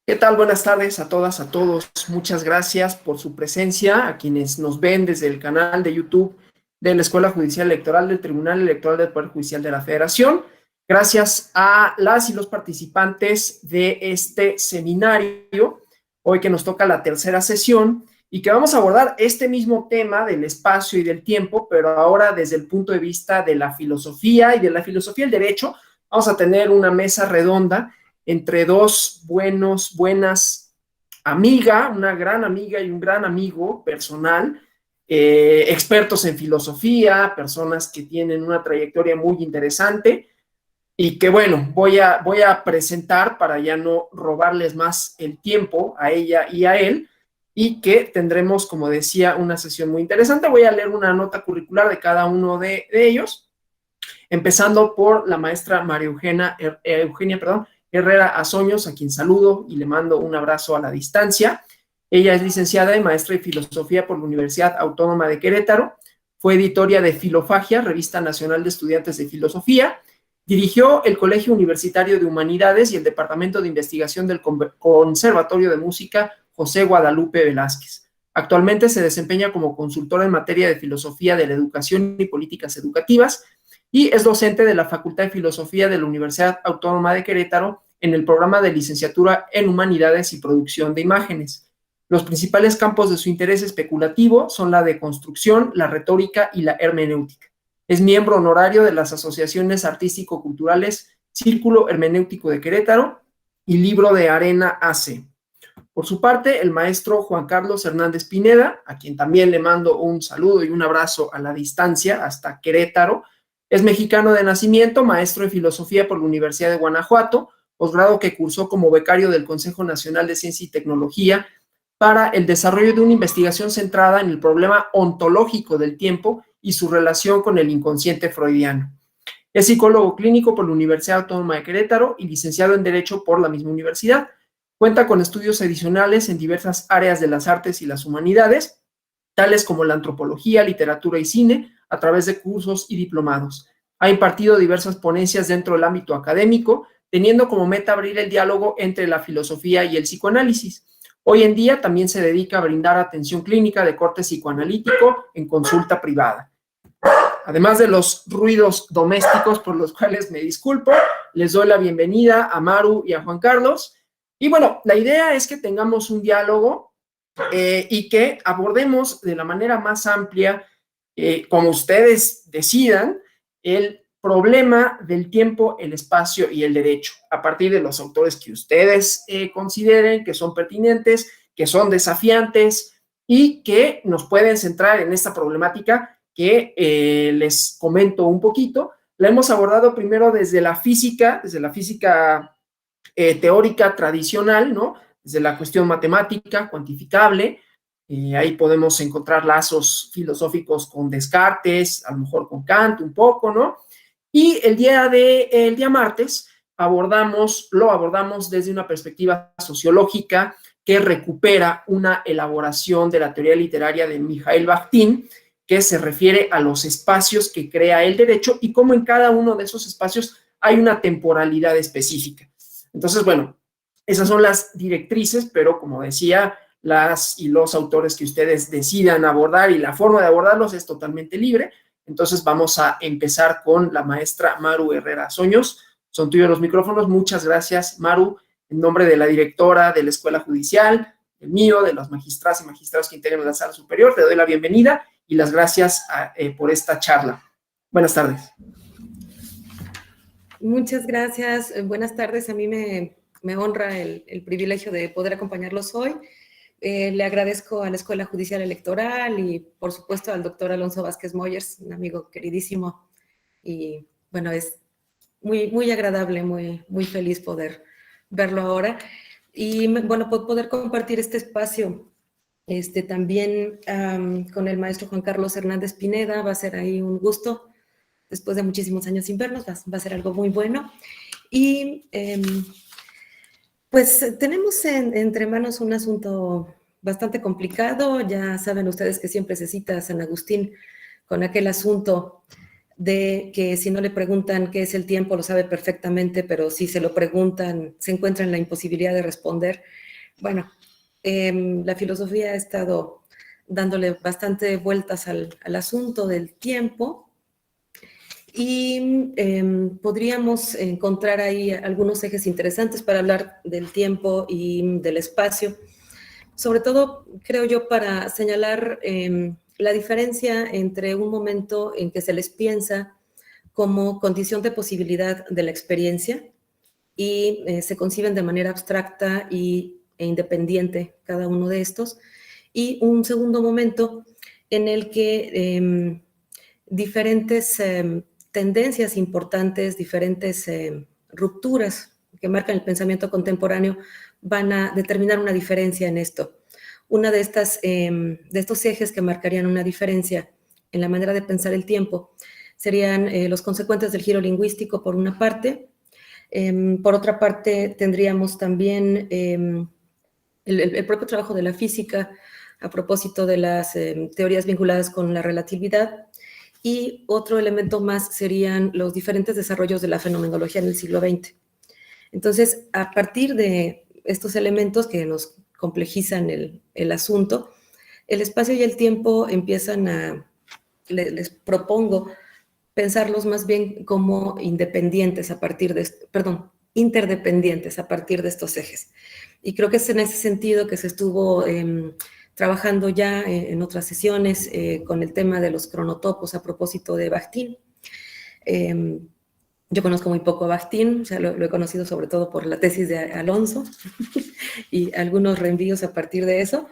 ¿Qué tal? Buenas tardes a todas, a todos. Muchas gracias por su presencia, a quienes nos ven desde el canal de YouTube de la Escuela Judicial Electoral del Tribunal Electoral del Poder Judicial de la Federación. Gracias a las y los participantes de este seminario, hoy que nos toca la tercera sesión y que vamos a abordar este mismo tema del espacio y del tiempo, pero ahora desde el punto de vista de la filosofía y de la filosofía del derecho. Vamos a tener una mesa redonda entre dos buenas amiga, una gran amiga y un gran amigo personal, expertos en filosofía, personas que tienen una trayectoria muy interesante y que bueno, voy a presentar para ya no robarles más el tiempo a ella y a él, y que tendremos, como decía, una sesión muy interesante. Voy a leer una nota curricular de cada uno de ellos, empezando por la maestra María Eugenia Herrera Azoños, a quien saludo y le mando un abrazo a la distancia. Ella es licenciada y maestra de filosofía por la Universidad Autónoma de Querétaro, fue editora de Filofagia, Revista Nacional de Estudiantes de Filosofía, dirigió el Colegio Universitario de Humanidades y el Departamento de Investigación del Conservatorio de Música José Guadalupe Velázquez. Actualmente se desempeña como consultora en materia de filosofía de la educación y políticas educativas, y es docente de la Facultad de Filosofía de la Universidad Autónoma de Querétaro en el programa de licenciatura en Humanidades y Producción de Imágenes. Los principales campos de su interés especulativo son la deconstrucción, la retórica y la hermenéutica. Es miembro honorario de las asociaciones artístico-culturales Círculo Hermenéutico de Querétaro y Libro de Arena AC. Por su parte, el maestro Juan Carlos Hernández Pineda, a quien también le mando un saludo y un abrazo a la distancia hasta Querétaro, es mexicano de nacimiento, maestro de filosofía por la Universidad de Guanajuato, posgrado que cursó como becario del Consejo Nacional de Ciencia y Tecnología para el desarrollo de una investigación centrada en el problema ontológico del tiempo y su relación con el inconsciente freudiano. Es psicólogo clínico por la Universidad Autónoma de Querétaro y licenciado en Derecho por la misma universidad. Cuenta con estudios adicionales en diversas áreas de las artes y las humanidades, tales como la antropología, literatura y cine, a través de cursos y diplomados. Ha impartido diversas ponencias dentro del ámbito académico, teniendo como meta abrir el diálogo entre la filosofía y el psicoanálisis. Hoy en día también se dedica a brindar atención clínica de corte psicoanalítico en consulta privada. Además de los ruidos domésticos por los cuales me disculpo, les doy la bienvenida a Maru y a Juan Carlos. Y bueno, la idea es que tengamos un diálogo y que abordemos de la manera más amplia, como ustedes decidan, el problema del tiempo, el espacio y el derecho, a partir de los autores que ustedes consideren que son pertinentes, que son desafiantes y que nos pueden centrar en esta problemática que les comento un poquito. La hemos abordado primero desde la física teórica tradicional, ¿no? Desde la cuestión matemática, cuantificable. Ahí podemos encontrar lazos filosóficos con Descartes, a lo mejor con Kant un poco, ¿no? Y el día martes lo abordamos desde una perspectiva sociológica que recupera una elaboración de la teoría literaria de Mikhail Bakhtin, que se refiere a los espacios que crea el derecho y cómo en cada uno de esos espacios hay una temporalidad específica. Entonces, bueno, esas son las directrices, pero como decía, las y los autores que ustedes decidan abordar y la forma de abordarlos es totalmente libre. Entonces vamos a empezar con la maestra Maru Herrera Azoños. Son tuyos los micrófonos. Muchas gracias, Maru, en nombre de la directora de la Escuela Judicial, el mío, de los magistrados y magistrados que integran la sala superior. Te doy la bienvenida y las gracias por esta charla. Buenas tardes. Muchas gracias. Buenas tardes. A mí me honra el privilegio de poder acompañarlos hoy. Le agradezco a la Escuela Judicial Electoral y, por supuesto, al doctor Alonso Vázquez Moyers, un amigo queridísimo. Y, bueno, es muy agradable, muy feliz poder verlo ahora. Y, bueno, poder compartir este espacio también con el maestro Juan Carlos Hernández Pineda. Va a ser ahí un gusto. Después de muchísimos años sin vernos, va a ser algo muy bueno. Y pues tenemos entre manos un asunto bastante complicado. Ya saben ustedes que siempre se cita a San Agustín con aquel asunto de que si no le preguntan qué es el tiempo, lo sabe perfectamente, pero si se lo preguntan, se encuentra en la imposibilidad de responder. Bueno, la filosofía ha estado dándole bastante vueltas al asunto del tiempo y podríamos encontrar ahí algunos ejes interesantes para hablar del tiempo y del espacio. Sobre todo, creo yo, para señalar la diferencia entre un momento en que se les piensa como condición de posibilidad de la experiencia y se conciben de manera abstracta e independiente cada uno de estos, y un segundo momento en el que diferentes tendencias importantes, diferentes rupturas que marcan el pensamiento contemporáneo van a determinar una diferencia en esto. Una de estos ejes que marcarían una diferencia en la manera de pensar el tiempo serían los consecuentes del giro lingüístico, por una parte. Por otra parte, tendríamos también el propio trabajo de la física a propósito de las teorías vinculadas con la relatividad. Y otro elemento más serían los diferentes desarrollos de la fenomenología en el siglo XX. Entonces, a partir de estos elementos que nos complejizan el asunto, el espacio y el tiempo empiezan les propongo pensarlos más bien como independientes a partir de, interdependientes a partir de estos ejes. Y creo que es en ese sentido que se estuvo trabajando ya en otras sesiones con el tema de los cronotopos a propósito de Bakhtin. Yo conozco muy poco a Bakhtin, o sea, lo he conocido sobre todo por la tesis de Alonso y algunos reenvíos a partir de eso,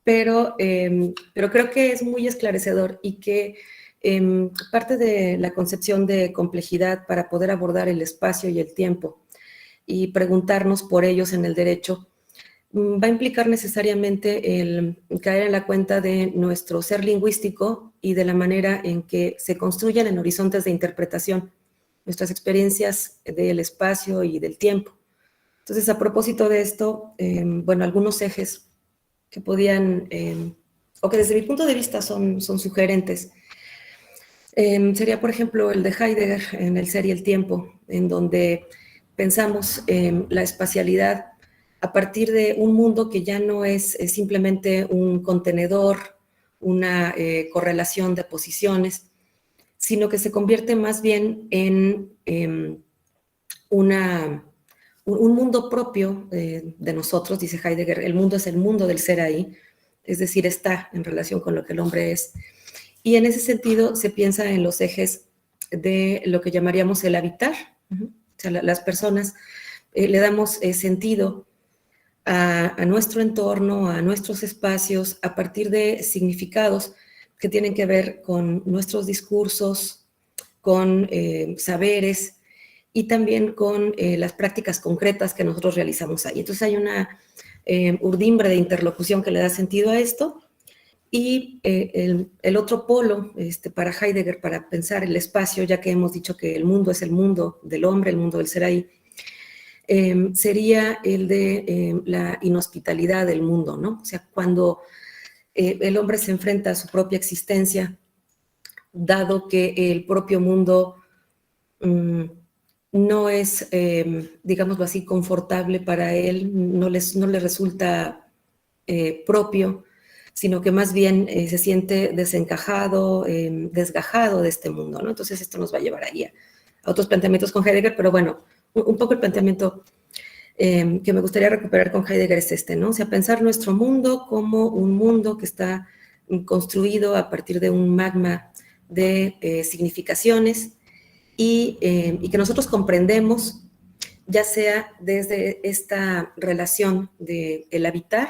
pero creo que es muy esclarecedor y que parte de la concepción de complejidad para poder abordar el espacio y el tiempo y preguntarnos por ellos en el derecho va a implicar necesariamente el caer en la cuenta de nuestro ser lingüístico y de la manera en que se construyen en horizontes de interpretación nuestras experiencias del espacio y del tiempo. Entonces, a propósito de esto, bueno, algunos ejes que podían, o que desde mi punto de vista son sugerentes, sería, por ejemplo, el de Heidegger en El ser y el tiempo, en donde pensamos la espacialidad a partir de un mundo que ya no es simplemente un contenedor, una correlación de posiciones, sino que se convierte más bien en un mundo propio de nosotros, dice Heidegger. El mundo es el mundo del ser ahí, es decir, está en relación con lo que el hombre es. Y en ese sentido se piensa en los ejes de lo que llamaríamos el habitar. O sea, las personas le damos sentido a nuestro entorno, a nuestros espacios, a partir de significados que tienen que ver con nuestros discursos, con saberes y también con las prácticas concretas que nosotros realizamos ahí. Entonces hay una urdimbre de interlocución que le da sentido a esto. Y el otro polo para Heidegger, para pensar el espacio, ya que hemos dicho que el mundo es el mundo del hombre, el mundo del ser ahí, sería el de la inhospitalidad del mundo, ¿no? O sea, cuando el hombre se enfrenta a su propia existencia, dado que el propio mundo no es, digámoslo así, confortable para él, no le resulta propio, sino que más bien se siente desencajado, desgajado de este mundo, ¿no? Entonces esto nos va a llevar ahí a otros planteamientos con Heidegger, pero bueno, un poco el planteamiento que me gustaría recuperar con Heidegger es este, ¿no? O sea, pensar nuestro mundo como un mundo que está construido a partir de un magma de significaciones y que nosotros comprendemos, ya sea desde esta relación de el habitar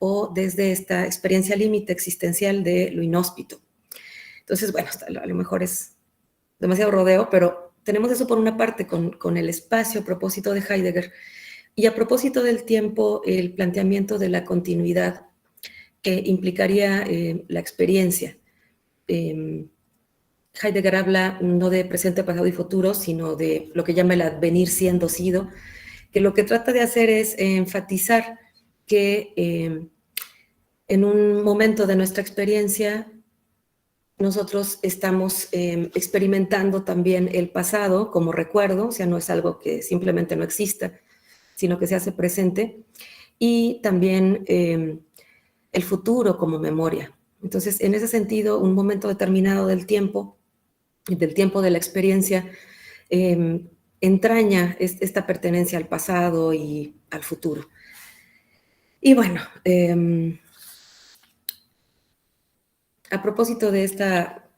o desde esta experiencia límite existencial de lo inhóspito. Entonces, bueno, a lo mejor es demasiado rodeo, pero tenemos eso por una parte con el espacio a propósito de Heidegger, y a propósito del tiempo, el planteamiento de la continuidad que implicaría la experiencia. Heidegger habla no de presente, pasado y futuro, sino de lo que llama el advenir siendo sido, que lo que trata de hacer es enfatizar que en un momento de nuestra experiencia nosotros estamos experimentando también el pasado como recuerdo, o sea, no es algo que simplemente no exista, sino que se hace presente, y también el futuro como memoria. Entonces, en ese sentido, un momento determinado del tiempo de la experiencia, entraña esta pertenencia al pasado y al futuro. Y bueno, a propósito de esta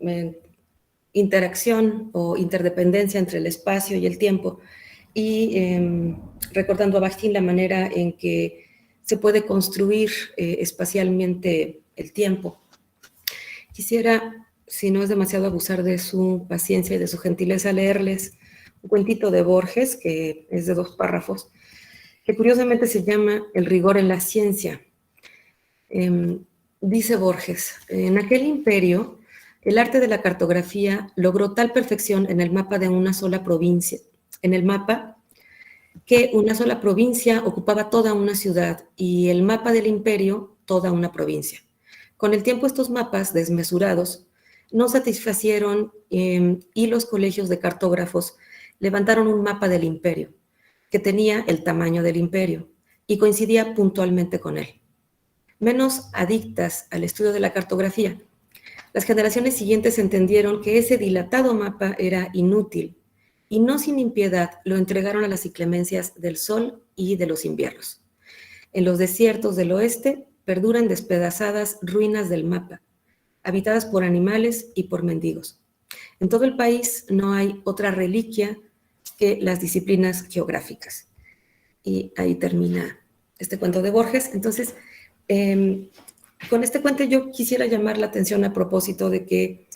interacción o interdependencia entre el espacio y el tiempo, y recordando a Bakhtin la manera en que se puede construir espacialmente el tiempo, quisiera, si no es demasiado abusar de su paciencia y de su gentileza, leerles un cuentito de Borges, que es de 2 párrafos, que curiosamente se llama El rigor en la ciencia. Dice Borges, en aquel imperio, el arte de la cartografía logró tal perfección en el mapa de una sola provincia, en el mapa que una sola provincia ocupaba toda una ciudad y el mapa del imperio toda una provincia. Con el tiempo estos mapas desmesurados no satisfacieron y los colegios de cartógrafos levantaron un mapa del imperio que tenía el tamaño del imperio y coincidía puntualmente con él. Menos adictas al estudio de la cartografía, las generaciones siguientes entendieron que ese dilatado mapa era inútil y no sin impiedad lo entregaron a las inclemencias del sol y de los inviernos. En los desiertos del oeste perduran despedazadas ruinas del mapa, habitadas por animales y por mendigos. En todo el país no hay otra reliquia que las disciplinas geográficas. Y ahí termina este cuento de Borges. Entonces, con este cuento yo quisiera llamar la atención a propósito de que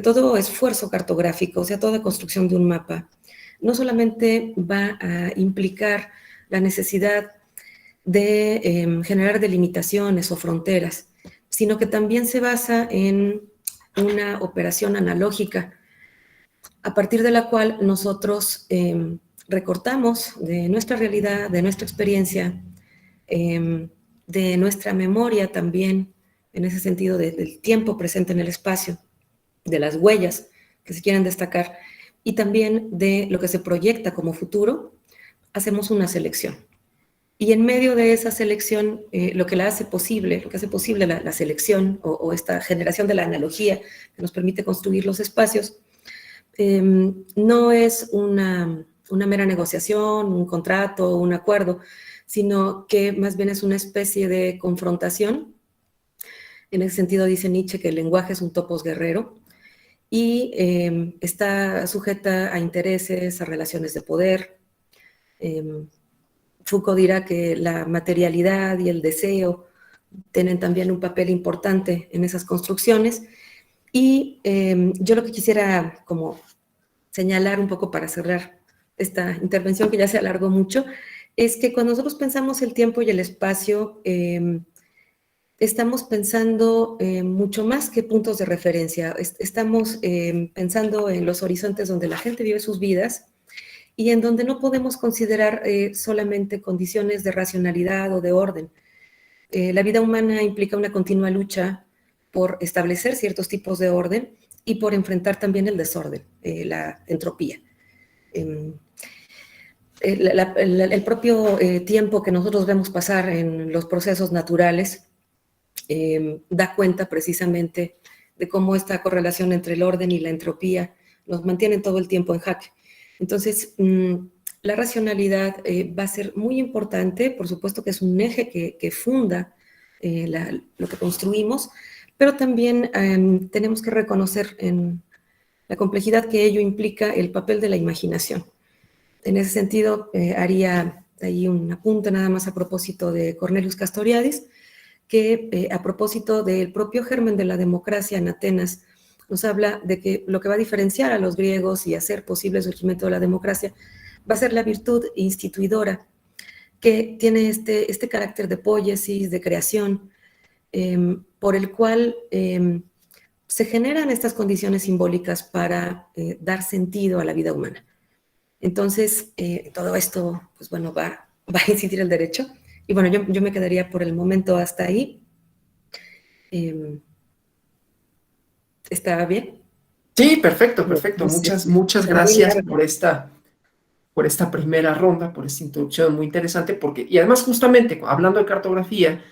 todo esfuerzo cartográfico, o sea, toda construcción de un mapa, no solamente va a implicar la necesidad de generar delimitaciones o fronteras, sino que también se basa en una operación analógica, a partir de la cual nosotros recortamos de nuestra realidad, de nuestra experiencia, de nuestra memoria también, en ese sentido del tiempo presente en el espacio, de las huellas que se quieren destacar, y también de lo que se proyecta como futuro, hacemos una selección. Y en medio de esa selección, lo que hace posible la selección o esta generación de la analogía que nos permite construir los espacios, no es una mera negociación, un contrato, un acuerdo, sino que más bien es una especie de confrontación. En ese sentido dice Nietzsche que el lenguaje es un topos guerrero y está sujeta a intereses, a relaciones de poder. Foucault dirá que la materialidad y el deseo tienen también un papel importante en esas construcciones. Y yo lo que quisiera como señalar un poco para cerrar esta intervención que ya se alargó mucho, es que cuando nosotros pensamos el tiempo y el espacio, estamos pensando mucho más que puntos de referencia. Estamos pensando en los horizontes donde la gente vive sus vidas y en donde no podemos considerar solamente condiciones de racionalidad o de orden. La vida humana implica una continua lucha por establecer ciertos tipos de orden y por enfrentar también el desorden, la entropía. El propio tiempo que nosotros vemos pasar en los procesos naturales da cuenta precisamente de cómo esta correlación entre el orden y la entropía nos mantiene todo el tiempo en jaque. Entonces, la racionalidad va a ser muy importante, por supuesto que es un eje que funda lo que construimos, pero también tenemos que reconocer en la complejidad que ello implica el papel de la imaginación. En ese sentido, haría ahí un apunte nada más a propósito de Cornelius Castoriadis, que a propósito del propio germen de la democracia en Atenas, nos habla de que lo que va a diferenciar a los griegos y hacer posible el surgimiento de la democracia va a ser la virtud instituidora, que tiene este carácter de poiesis, de creación, por el cual se generan estas condiciones simbólicas para dar sentido a la vida humana. Entonces, todo esto, pues bueno, va a incidir el derecho. Y bueno, yo me quedaría por el momento hasta ahí. ¿Está bien? Sí, perfecto, perfecto. No sé Muchas, si muchas está muy gracias largo. por esta primera ronda, por esta introducción muy interesante, porque, y además justamente hablando de cartografía,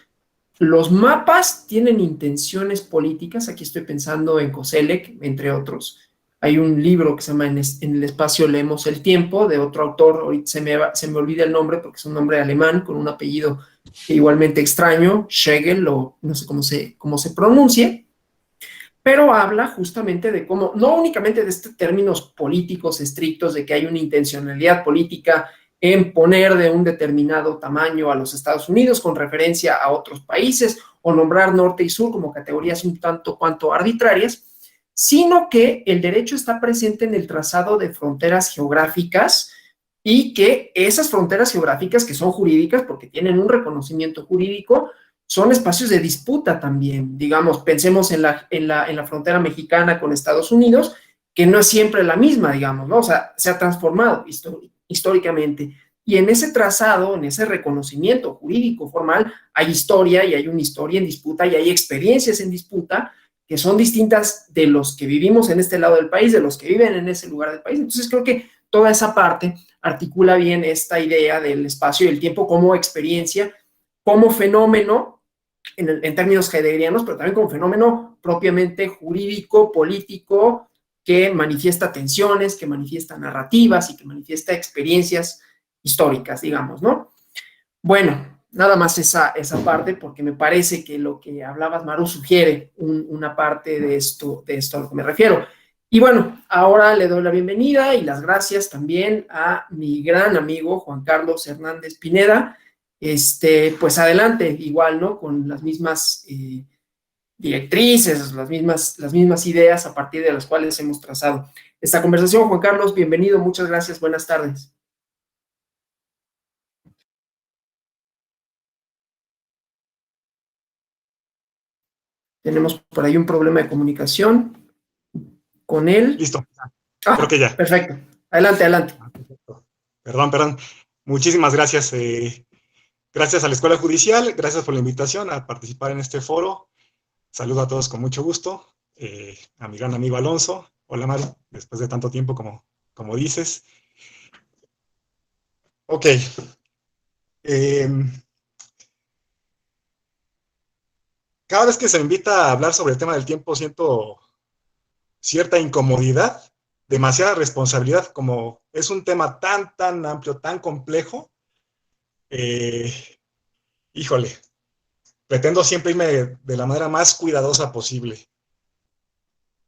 los mapas tienen intenciones políticas. Aquí estoy pensando en Koselleck, entre otros. Hay un libro que se llama En el espacio leemos el tiempo, de otro autor, ahorita se me olvida el nombre porque es un nombre alemán con un apellido que igualmente extraño, Schegel, o no sé cómo se pronuncie, pero habla justamente de cómo, no únicamente de estos términos políticos estrictos, de que hay una intencionalidad política en poner de un determinado tamaño a los Estados Unidos con referencia a otros países o nombrar norte y sur como categorías un tanto cuanto arbitrarias, sino que el derecho está presente en el trazado de fronteras geográficas y que esas fronteras geográficas que son jurídicas porque tienen un reconocimiento jurídico son espacios de disputa también. Digamos, pensemos en la frontera mexicana con Estados Unidos, que no es siempre la misma, digamos, ¿no? O sea, se ha transformado históricamente. Y en ese trazado, en ese reconocimiento jurídico formal, hay historia y hay una historia en disputa y hay experiencias en disputa que son distintas de los que vivimos en este lado del país, de los que viven en ese lugar del país. Entonces creo que toda esa parte articula bien esta idea del espacio y el tiempo como experiencia, como fenómeno en términos heideggerianos, pero también como fenómeno propiamente jurídico, político, que manifiesta tensiones, que manifiesta narrativas y que manifiesta experiencias históricas, digamos, ¿no? Bueno, nada más esa parte, porque me parece que lo que hablabas, Maru, sugiere una parte de esto a lo que me refiero. Y bueno, ahora le doy la bienvenida y las gracias también a mi gran amigo Juan Carlos Hernández Pineda. Pues adelante, igual, ¿no? Con las mismas directrices, las mismas ideas a partir de las cuales hemos trazado esta conversación. Juan Carlos, bienvenido, muchas gracias, buenas tardes. Tenemos por ahí un problema de comunicación con él. Listo, creo que ya. Perfecto. Adelante, adelante. Perdón. Muchísimas gracias. Gracias a la Escuela Judicial, gracias por la invitación a participar en este foro. Saludo a todos con mucho gusto. A mi gran amigo Alonso. Hola, Maru, después de tanto tiempo como dices. Ok. Cada vez que se me invita a hablar sobre el tema del tiempo, siento cierta incomodidad, demasiada responsabilidad, como es un tema tan amplio, tan complejo. Híjole, pretendo siempre irme de la manera más cuidadosa posible.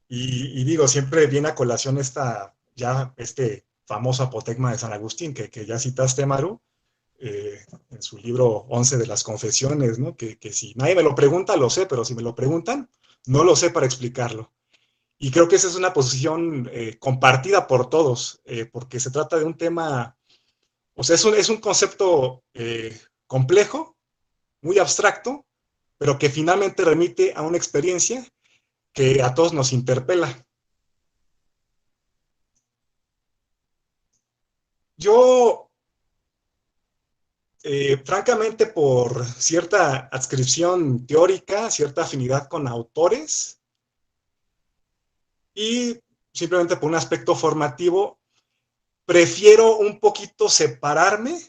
Y digo, siempre viene a colación este famoso apotegma de San Agustín, que ya citaste, Maru, en su libro 11 de las Confesiones, ¿no? Que si nadie me lo pregunta, lo sé, pero si me lo preguntan, no lo sé para explicarlo. Y creo que esa es una posición compartida por todos, porque se trata de un tema, o sea, es un concepto complejo, muy abstracto, pero que finalmente remite a una experiencia que a todos nos interpela. Yo, francamente, por cierta adscripción teórica, cierta afinidad con autores y simplemente por un aspecto formativo, prefiero un poquito separarme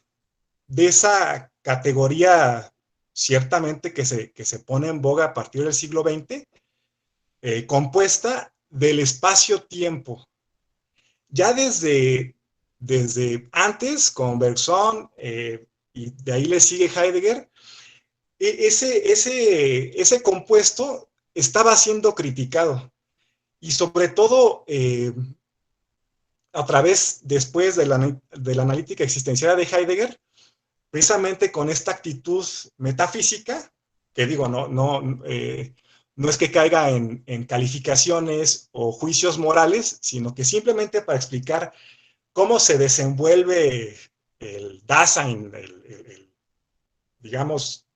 de esa categoría ciertamente que se pone en boga a partir del siglo XX, compuesta del espacio-tiempo. Ya desde antes, con Bergson, y de ahí le sigue Heidegger, ese compuesto estaba siendo criticado. Y sobre todo, a través después de la analítica existencial de Heidegger, precisamente con esta actitud metafísica, que digo, no es que caiga en calificaciones o juicios morales, sino que simplemente para explicar cómo se desenvuelve el Dasein, digamos,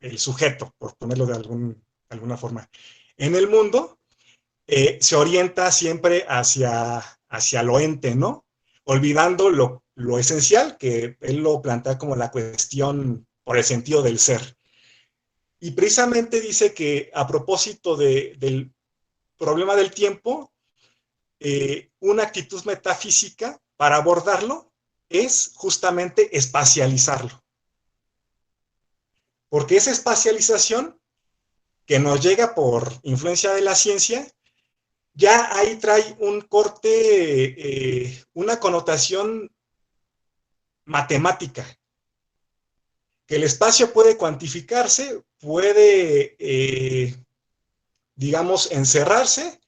el sujeto, por ponerlo de alguna forma, en el mundo, se orienta siempre hacia lo ente, ¿no? Olvidando lo esencial, que él lo plantea como la cuestión por el sentido del ser. Y precisamente dice que a propósito del problema del tiempo, una actitud metafísica para abordarlo es justamente espacializarlo. Porque esa espacialización que nos llega por influencia de la ciencia, ya ahí trae un corte, una connotación matemática, que el espacio puede cuantificarse, puede, digamos, encerrarse,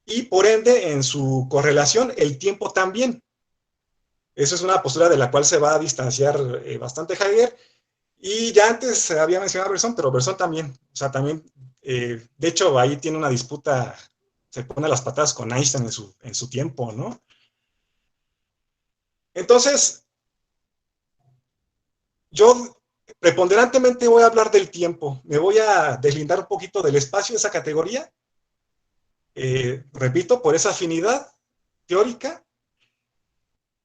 y por ende, en su correlación, el tiempo también. Esa es una postura de la cual se va a distanciar bastante Heidegger, y ya antes se había mencionado a Bergson, pero Bergson también, o sea, también, de hecho, ahí tiene una disputa, se pone a las patadas con Einstein en su tiempo, ¿no? Entonces, yo preponderantemente voy a hablar del tiempo, me voy a deslindar un poquito del espacio de esa categoría, repito, por esa afinidad teórica,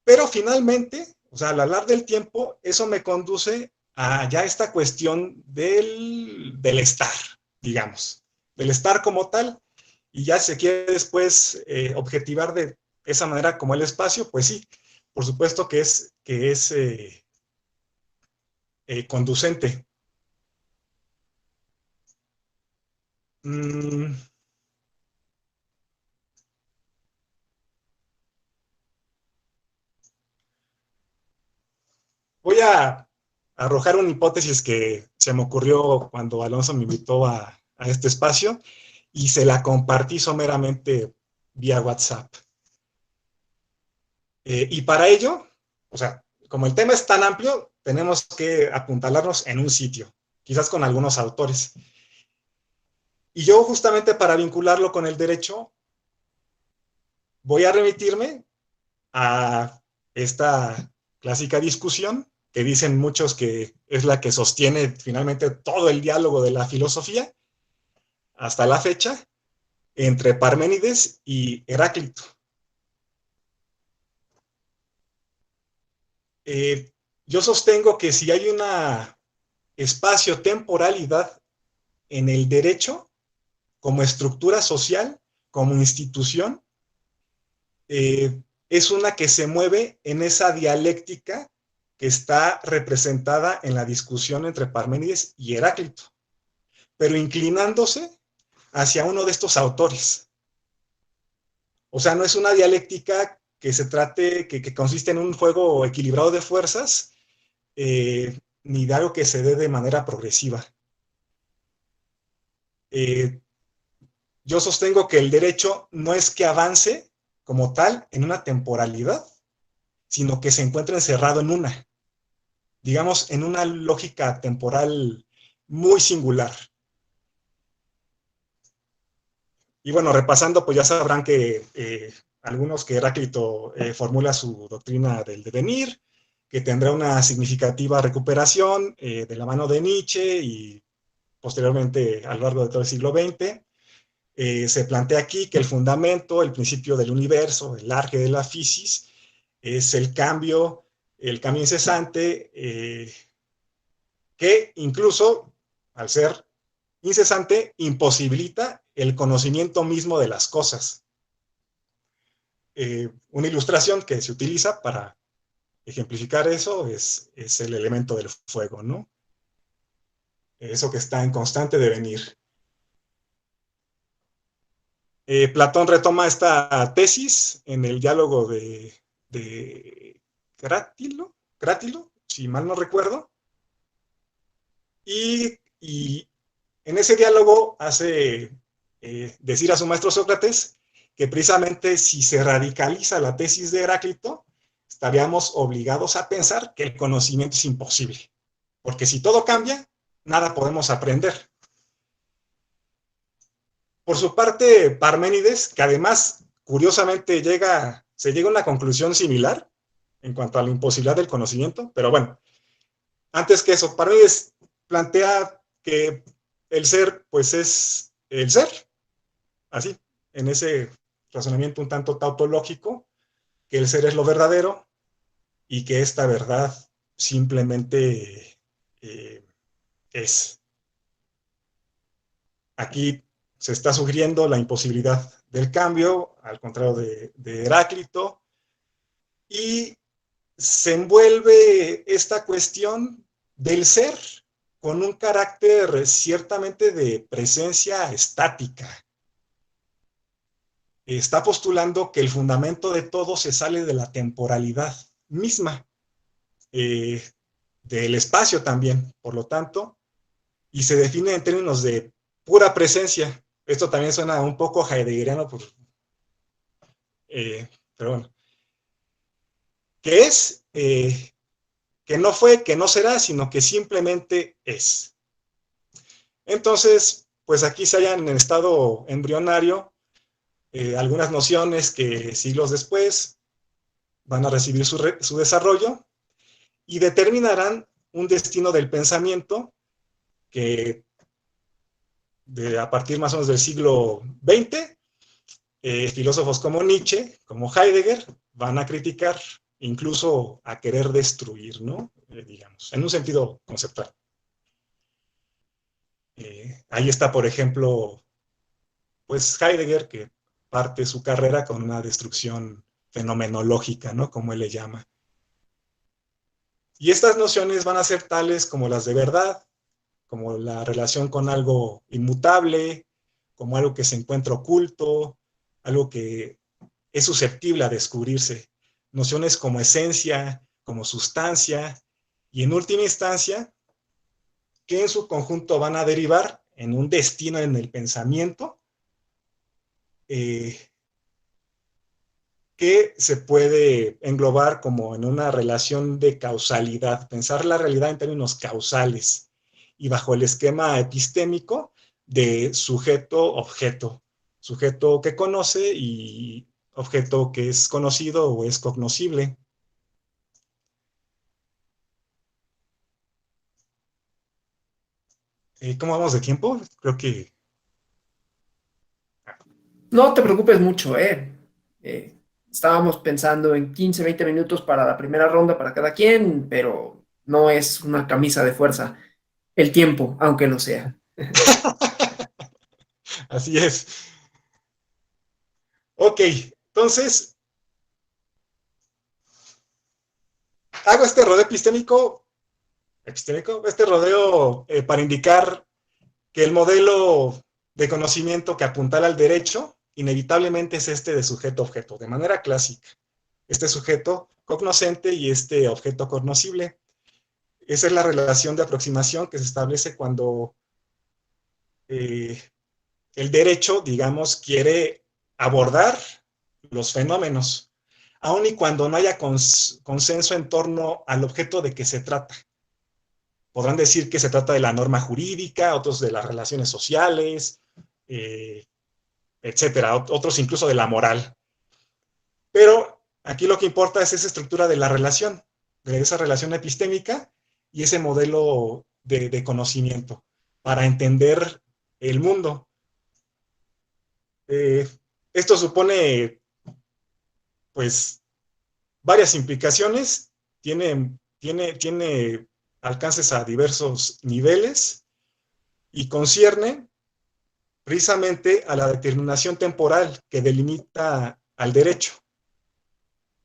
pero finalmente, o sea, al hablar del tiempo, eso me conduce a ya esta cuestión del estar, digamos, del estar como tal, y ya se quiere después objetivar de esa manera como el espacio, pues sí, por supuesto que es conducente. Mm, voy a arrojar una hipótesis que se me ocurrió cuando Alonso me invitó a este espacio y se la compartí someramente vía WhatsApp. Y para ello, o sea, como el tema es tan amplio, tenemos que apuntalarnos en un sitio, quizás con algunos autores. Y yo justamente para vincularlo con el derecho, voy a remitirme a esta clásica discusión que dicen muchos que es la que sostiene finalmente todo el diálogo de la filosofía hasta la fecha entre Parménides y Heráclito. Yo sostengo que si hay una espacio-temporalidad en el derecho como estructura social, como institución, es una que se mueve en esa dialéctica que está representada en la discusión entre Parménides y Heráclito, pero inclinándose hacia uno de estos autores. O sea, no es una dialéctica que se trate, que consiste en un juego equilibrado de fuerzas, ni de algo que se dé de manera progresiva. Yo sostengo que el derecho no es que avance como tal en una temporalidad, sino que se encuentra encerrado en una, digamos, en una lógica temporal muy singular. Y bueno, repasando, pues ya sabrán que algunos que Heráclito formula su doctrina del devenir, que tendrá una significativa recuperación de la mano de Nietzsche y posteriormente a lo largo de todo el siglo XX. Se plantea aquí que el fundamento, el principio del universo, el arque de la physis, es el cambio incesante, que incluso, al ser incesante, imposibilita el conocimiento mismo de las cosas. Una ilustración que se utiliza para ejemplificar eso es el elemento del fuego, ¿no? Eso que está en constante devenir. Platón retoma esta tesis en el diálogo de Crátilo, si mal no recuerdo, y en ese diálogo hace decir a su maestro Sócrates que precisamente si se radicaliza la tesis de Heráclito, estaríamos obligados a pensar que el conocimiento es imposible, porque si todo cambia, nada podemos aprender. Por su parte, Parménides, que además, curiosamente, se llega a una conclusión similar en cuanto a la imposibilidad del conocimiento, pero bueno, antes que eso, Parménides plantea que el ser, pues es el ser, así, en ese razonamiento un tanto tautológico, que el ser es lo verdadero y que esta verdad simplemente es. Aquí se está sugiriendo la imposibilidad del cambio, al contrario de Heráclito, y se envuelve esta cuestión del ser con un carácter ciertamente de presencia estática. Está postulando que el fundamento de todo se sale de la temporalidad misma, del espacio también, por lo tanto, y se define en términos de pura presencia. Esto también suena un poco heideggeriano, pero bueno. Que es, que no fue, que no será, sino que simplemente es. Entonces, pues aquí se hallan en el estado embrionario algunas nociones que siglos después van a recibir su desarrollo y determinarán un destino del pensamiento que a partir más o menos del siglo XX, filósofos como Nietzsche, como Heidegger, van a criticar, incluso a querer destruir, ¿no? Digamos, en un sentido conceptual. Ahí está, por ejemplo, pues Heidegger, que parte su carrera con una destrucción fenomenológica, ¿no? Como él le llama. Y estas nociones van a ser tales como las de verdad, como la relación con algo inmutable, como algo que se encuentra oculto, algo que es susceptible a descubrirse. Nociones como esencia, como sustancia, y en última instancia, que en su conjunto van a derivar en un destino en el pensamiento, que se puede englobar como en una relación de causalidad, pensar la realidad en términos causales y bajo el esquema epistémico de sujeto-objeto, sujeto que conoce y objeto que es conocido o es cognoscible. ¿Cómo vamos de tiempo? Creo que... No te preocupes mucho, estábamos pensando en 15, 20 minutos para la primera ronda para cada quien, pero no es una camisa de fuerza el tiempo, aunque lo sea. Así es. Ok, entonces, hago este rodeo epistémico, este rodeo para indicar que el modelo de conocimiento que apuntala al derecho inevitablemente es este de sujeto-objeto, de manera clásica. Este sujeto cognoscente y este objeto cognoscible. Esa es la relación de aproximación que se establece cuando el derecho, digamos, quiere abordar los fenómenos, aun y cuando no haya consenso en torno al objeto de que se trata. Podrán decir que se trata de la norma jurídica, otros de las relaciones sociales, etcétera, otros incluso de la moral. Pero aquí lo que importa es esa estructura de la relación, de esa relación epistémica y ese modelo de conocimiento para entender el mundo. Esto supone, pues, varias implicaciones, tiene alcances a diversos niveles y concierne precisamente a la determinación temporal que delimita al derecho.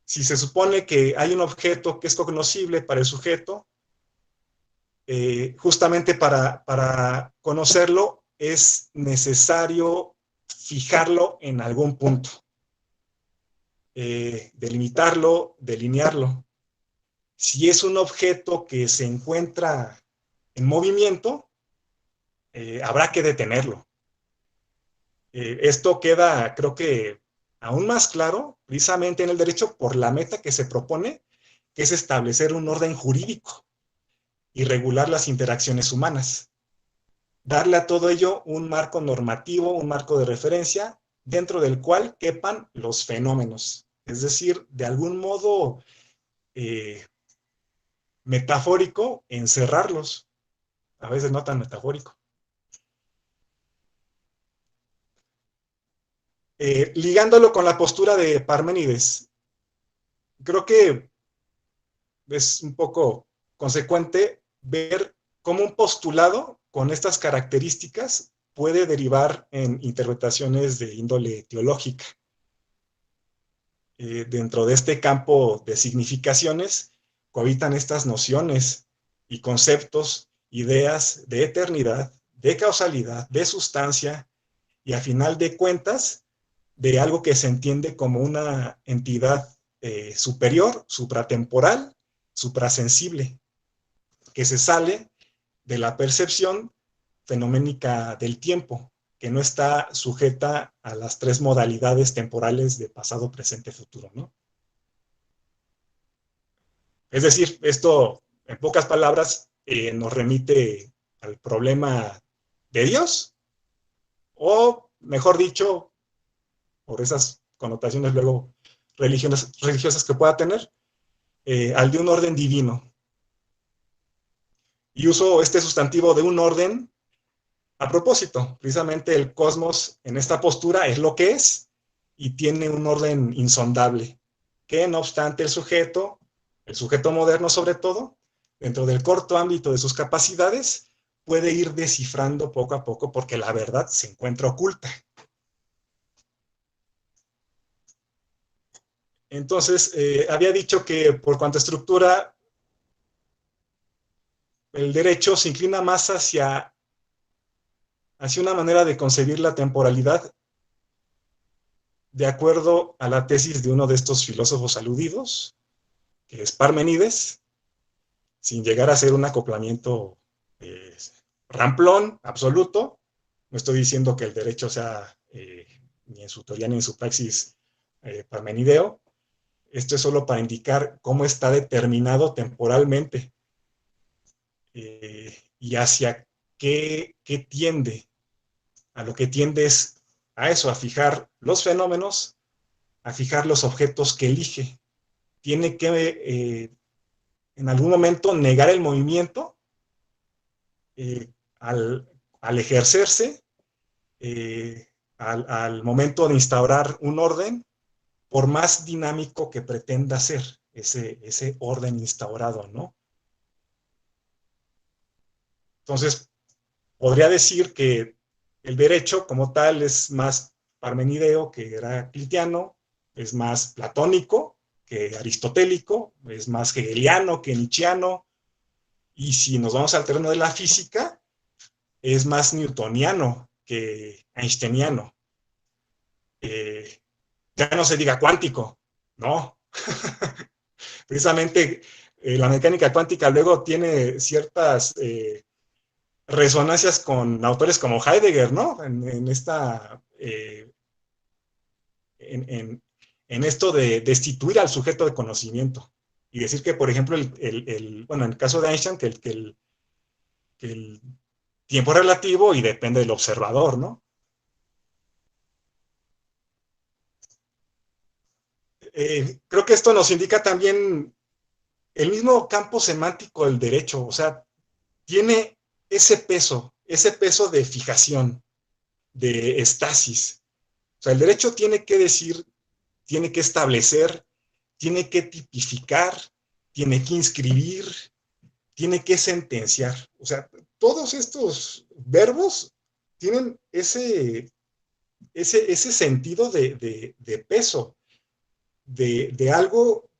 Si se supone que hay un objeto que es cognoscible para el sujeto, justamente para conocerlo es necesario fijarlo en algún punto, delimitarlo, delinearlo. Si es un objeto que se encuentra en movimiento, habrá que detenerlo. Esto queda, creo que, aún más claro, precisamente en el derecho, por la meta que se propone, que es establecer un orden jurídico y regular las interacciones humanas. Darle a todo ello un marco normativo, un marco de referencia, dentro del cual quepan los fenómenos. Es decir, de algún modo metafórico, encerrarlos. A veces no tan metafórico. Ligándolo con la postura de Parménides, creo que es un poco consecuente ver cómo un postulado con estas características puede derivar en interpretaciones de índole teológica. Dentro de este campo de significaciones cohabitan estas nociones y conceptos, ideas de eternidad, de causalidad, de sustancia y a final de cuentas de algo que se entiende como una entidad superior, supratemporal, suprasensible, que se sale de la percepción fenoménica del tiempo, que no está sujeta a las tres modalidades temporales de pasado, presente, futuro, ¿no? Es decir, esto, en pocas palabras, nos remite al problema de Dios, o mejor dicho, por esas connotaciones luego religiosas que pueda tener, al de un orden divino. Y uso este sustantivo de un orden a propósito. Precisamente el cosmos en esta postura es lo que es y tiene un orden insondable, que no obstante el sujeto moderno sobre todo, dentro del corto ámbito de sus capacidades, puede ir descifrando poco a poco porque la verdad se encuentra oculta. Entonces, había dicho que por cuanto a estructura, el derecho se inclina más hacia una manera de concebir la temporalidad de acuerdo a la tesis de uno de estos filósofos aludidos, que es Parmenides, sin llegar a ser un acoplamiento ramplón, absoluto. No estoy diciendo que el derecho sea ni en su teoría ni en su praxis parmenideo. Esto es solo para indicar cómo está determinado temporalmente y hacia qué tiende. A lo que tiende es a eso, a fijar los fenómenos, a fijar los objetos que elige. Tiene que en algún momento negar el movimiento al ejercerse, al momento de instaurar un orden, por más dinámico que pretenda ser ese orden instaurado, ¿no? Entonces, podría decir que el derecho como tal es más parmenideo que heraclitiano, es más platónico que aristotélico, es más hegeliano que nietzscheano, y si nos vamos al terreno de la física, es más newtoniano que einsteiniano. Ya no se diga cuántico, no. Precisamente la mecánica cuántica luego tiene ciertas resonancias con autores como Heidegger, ¿no? En esto de destituir al sujeto de conocimiento y decir que, por ejemplo, bueno, en el caso de Einstein, que el tiempo es relativo y depende del observador, ¿no? Creo que esto nos indica también el mismo campo semántico del derecho, o sea, tiene ese peso de fijación, de estasis. O sea, el derecho tiene que decir, tiene que establecer, tiene que tipificar, tiene que inscribir, tiene que sentenciar. O sea, todos estos verbos tienen ese sentido de peso, de algo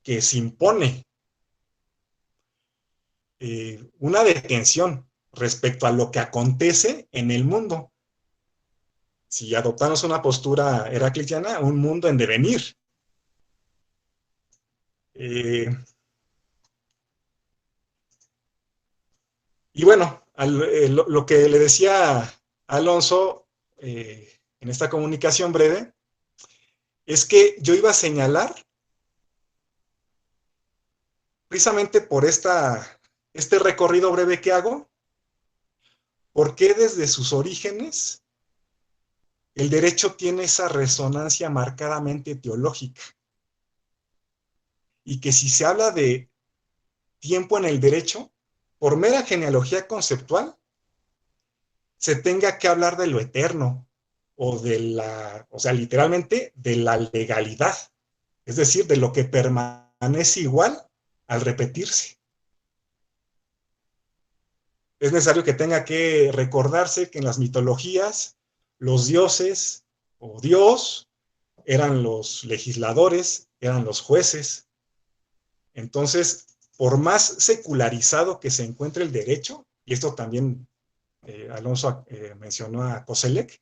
que se impone, una detención respecto a lo que acontece en el mundo. Si adoptamos una postura heraclitiana, un mundo en devenir. Y bueno, lo que le decía a Alonso en esta comunicación breve, es que yo iba a señalar, precisamente por este recorrido breve que hago, por qué desde sus orígenes el derecho tiene esa resonancia marcadamente teológica. Y que si se habla de tiempo en el derecho, por mera genealogía conceptual, se tenga que hablar de lo eterno, o sea, literalmente, de la legalidad. Es decir, de lo que permanece igual al repetirse. es necesario que tenga que recordarse que en las mitologías los dioses o Dios eran los legisladores, eran los jueces. Entonces, por más secularizado que se encuentre el derecho, y esto también Alonso mencionó a Koselleck,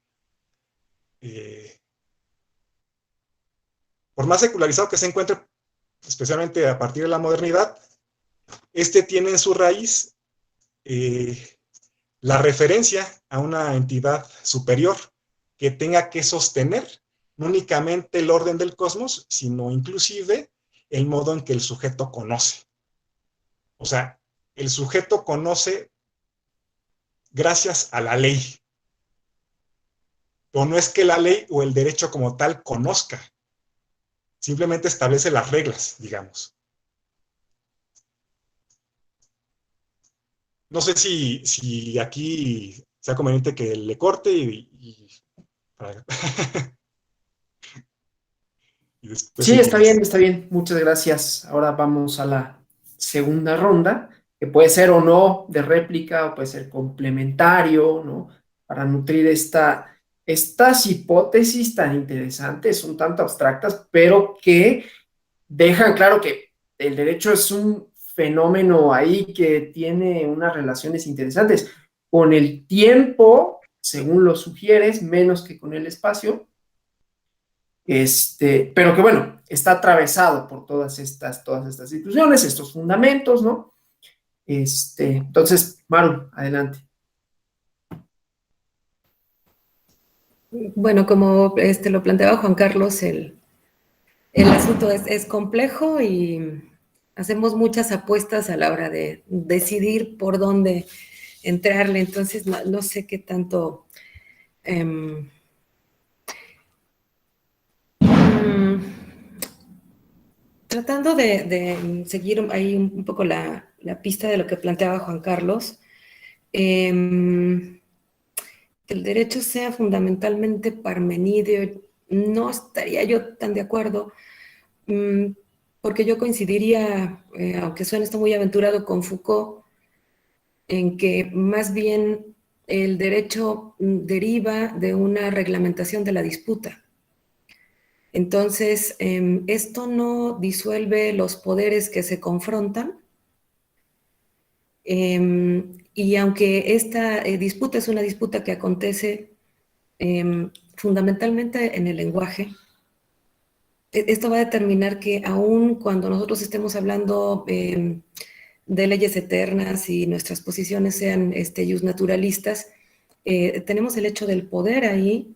por más secularizado que se encuentre, especialmente a partir de la modernidad, este tiene en su raíz la referencia a una entidad superior que tenga que sostener no únicamente el orden del cosmos, sino inclusive el modo en que el sujeto conoce. O sea, el sujeto conoce gracias a la ley. Pero no es que la ley o el derecho como tal conozca, simplemente establece las reglas, digamos. No sé si aquí sea conveniente que le corte y y después Sí, seguimos. está bien. Muchas gracias. Ahora vamos a la segunda ronda, que puede ser o no de réplica, o puede ser complementario, ¿no? Para nutrir estas hipótesis tan interesantes, un tanto abstractas, pero que dejan claro que el derecho es un fenómeno ahí que tiene unas relaciones interesantes con el tiempo, según lo sugieres, menos que con el espacio, pero que bueno, está atravesado por todas estas instituciones, estos fundamentos, ¿no? Entonces, Maru, adelante. Bueno, como lo planteaba Juan Carlos, el asunto es complejo y hacemos muchas apuestas a la hora de decidir por dónde entrarle, entonces no sé qué tanto... tratando de seguir ahí un poco la pista de lo que planteaba Juan Carlos, que el derecho sea fundamentalmente parmenídeo, no estaría yo tan de acuerdo, porque yo coincidiría, aunque suene esto muy aventurado, con Foucault, en que más bien el derecho deriva de una reglamentación de la disputa. Entonces, esto no disuelve los poderes que se confrontan, y aunque esta disputa es una disputa que acontece fundamentalmente en el lenguaje, esto va a determinar que aun cuando nosotros estemos hablando de leyes eternas y nuestras posiciones sean naturalistas, tenemos el hecho del poder ahí,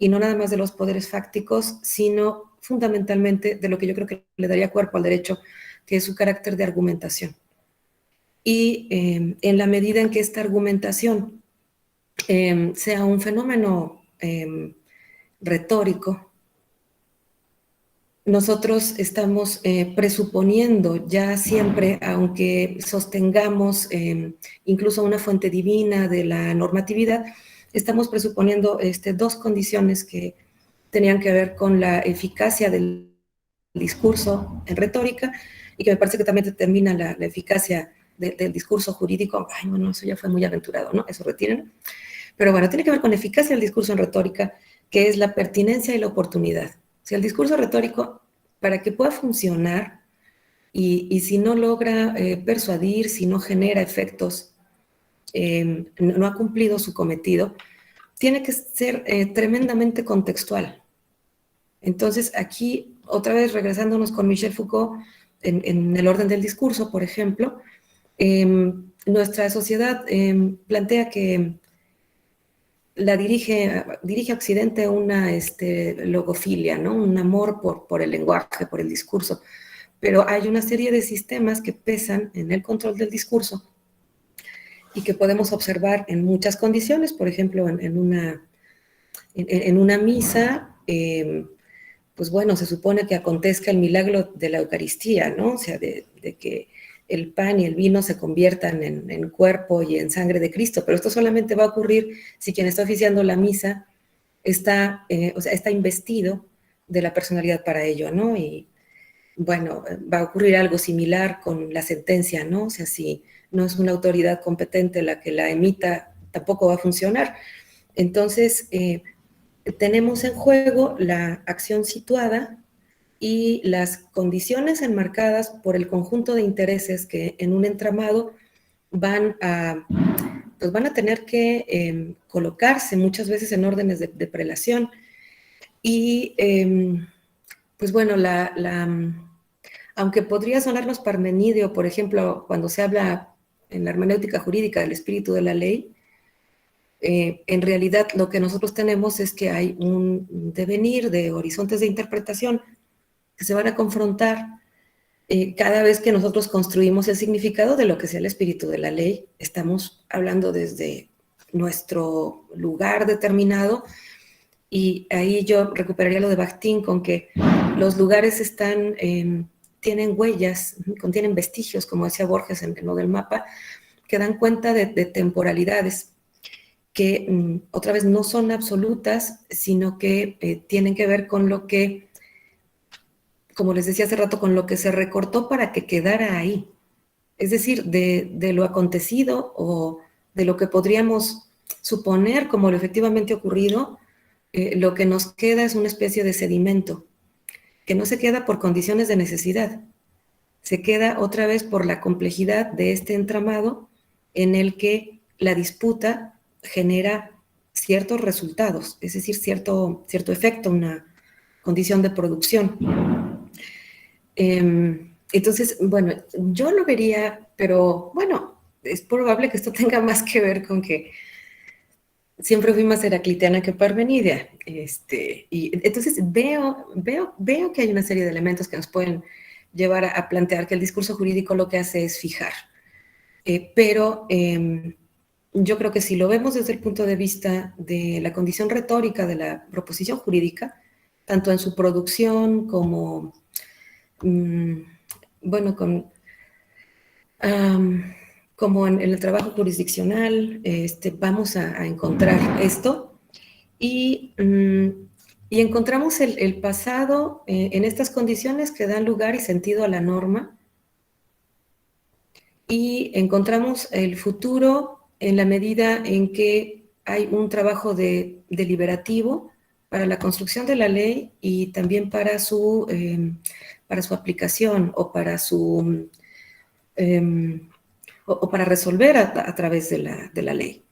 y no nada más de los poderes fácticos, sino fundamentalmente de lo que yo creo que le daría cuerpo al derecho, que es su carácter de argumentación. Y en la medida en que esta argumentación sea un fenómeno retórico, nosotros estamos presuponiendo ya siempre, aunque sostengamos incluso una fuente divina de la normatividad, estamos presuponiendo dos condiciones que tenían que ver con la eficacia del discurso en retórica, y que me parece que también determina la eficacia del discurso jurídico. Ay, bueno, eso ya fue muy aventurado, ¿no? Eso retiren. Pero bueno, tiene que ver con la eficacia del discurso en retórica, que es la pertinencia y la oportunidad. Si el discurso retórico, para que pueda funcionar, y si no logra persuadir, si no genera efectos, no ha cumplido su cometido, tiene que ser tremendamente contextual. Entonces, aquí, otra vez regresándonos con Michel Foucault, en el orden del discurso, por ejemplo, nuestra sociedad plantea que dirige a Occidente una logofilia, ¿no? Un amor por el lenguaje, por el discurso. Pero hay una serie de sistemas que pesan en el control del discurso y que podemos observar en muchas condiciones. Por ejemplo, en una misa, pues bueno, se supone que acontezca el milagro de la Eucaristía, ¿no? O sea, de que el pan y el vino se conviertan en cuerpo y en sangre de Cristo, pero esto solamente va a ocurrir si quien está oficiando la misa está investido de la personalidad para ello, ¿no? Y bueno, va a ocurrir algo similar con la sentencia, ¿no? O sea, si no es una autoridad competente la que la emita, tampoco va a funcionar. Entonces, tenemos en juego la acción situada y las condiciones enmarcadas por el conjunto de intereses que en un entramado van a tener que colocarse muchas veces en órdenes de prelación. Y, pues bueno, aunque podría sonarnos parmenidio, por ejemplo, cuando se habla en la hermenéutica jurídica del espíritu de la ley, en realidad lo que nosotros tenemos es que hay un devenir de horizontes de interpretación que se van a confrontar cada vez que nosotros construimos el significado de lo que sea el espíritu de la ley. Estamos hablando desde nuestro lugar determinado, y ahí yo recuperaría lo de Bakhtin con que los lugares tienen huellas, contienen vestigios, como decía Borges en lo del mapa, que dan cuenta de temporalidades que otra vez no son absolutas, sino que tienen que ver con lo que, como les decía hace rato, con lo que se recortó para que quedara ahí. Es decir, de lo acontecido o de lo que podríamos suponer como lo efectivamente ocurrido, lo que nos queda es una especie de sedimento, que no se queda por condiciones de necesidad, se queda otra vez por la complejidad de este entramado en el que la disputa genera ciertos resultados, es decir, cierto efecto, una condición de producción. Entonces, bueno, yo lo vería, pero bueno, es probable que esto tenga más que ver con que siempre fui más heraclitiana que parmenidia. Y entonces veo que hay una serie de elementos que nos pueden llevar a plantear que el discurso jurídico lo que hace es fijar. Pero yo creo que si lo vemos desde el punto de vista de la condición retórica de la proposición jurídica, tanto en su producción como, bueno, como en el trabajo jurisdiccional, vamos a encontrar esto. Y encontramos el pasado en estas condiciones que dan lugar y sentido a la norma, y encontramos el futuro en la medida en que hay un trabajo deliberativo para la construcción de la ley y también para su aplicación o para o para resolver a través de la ley.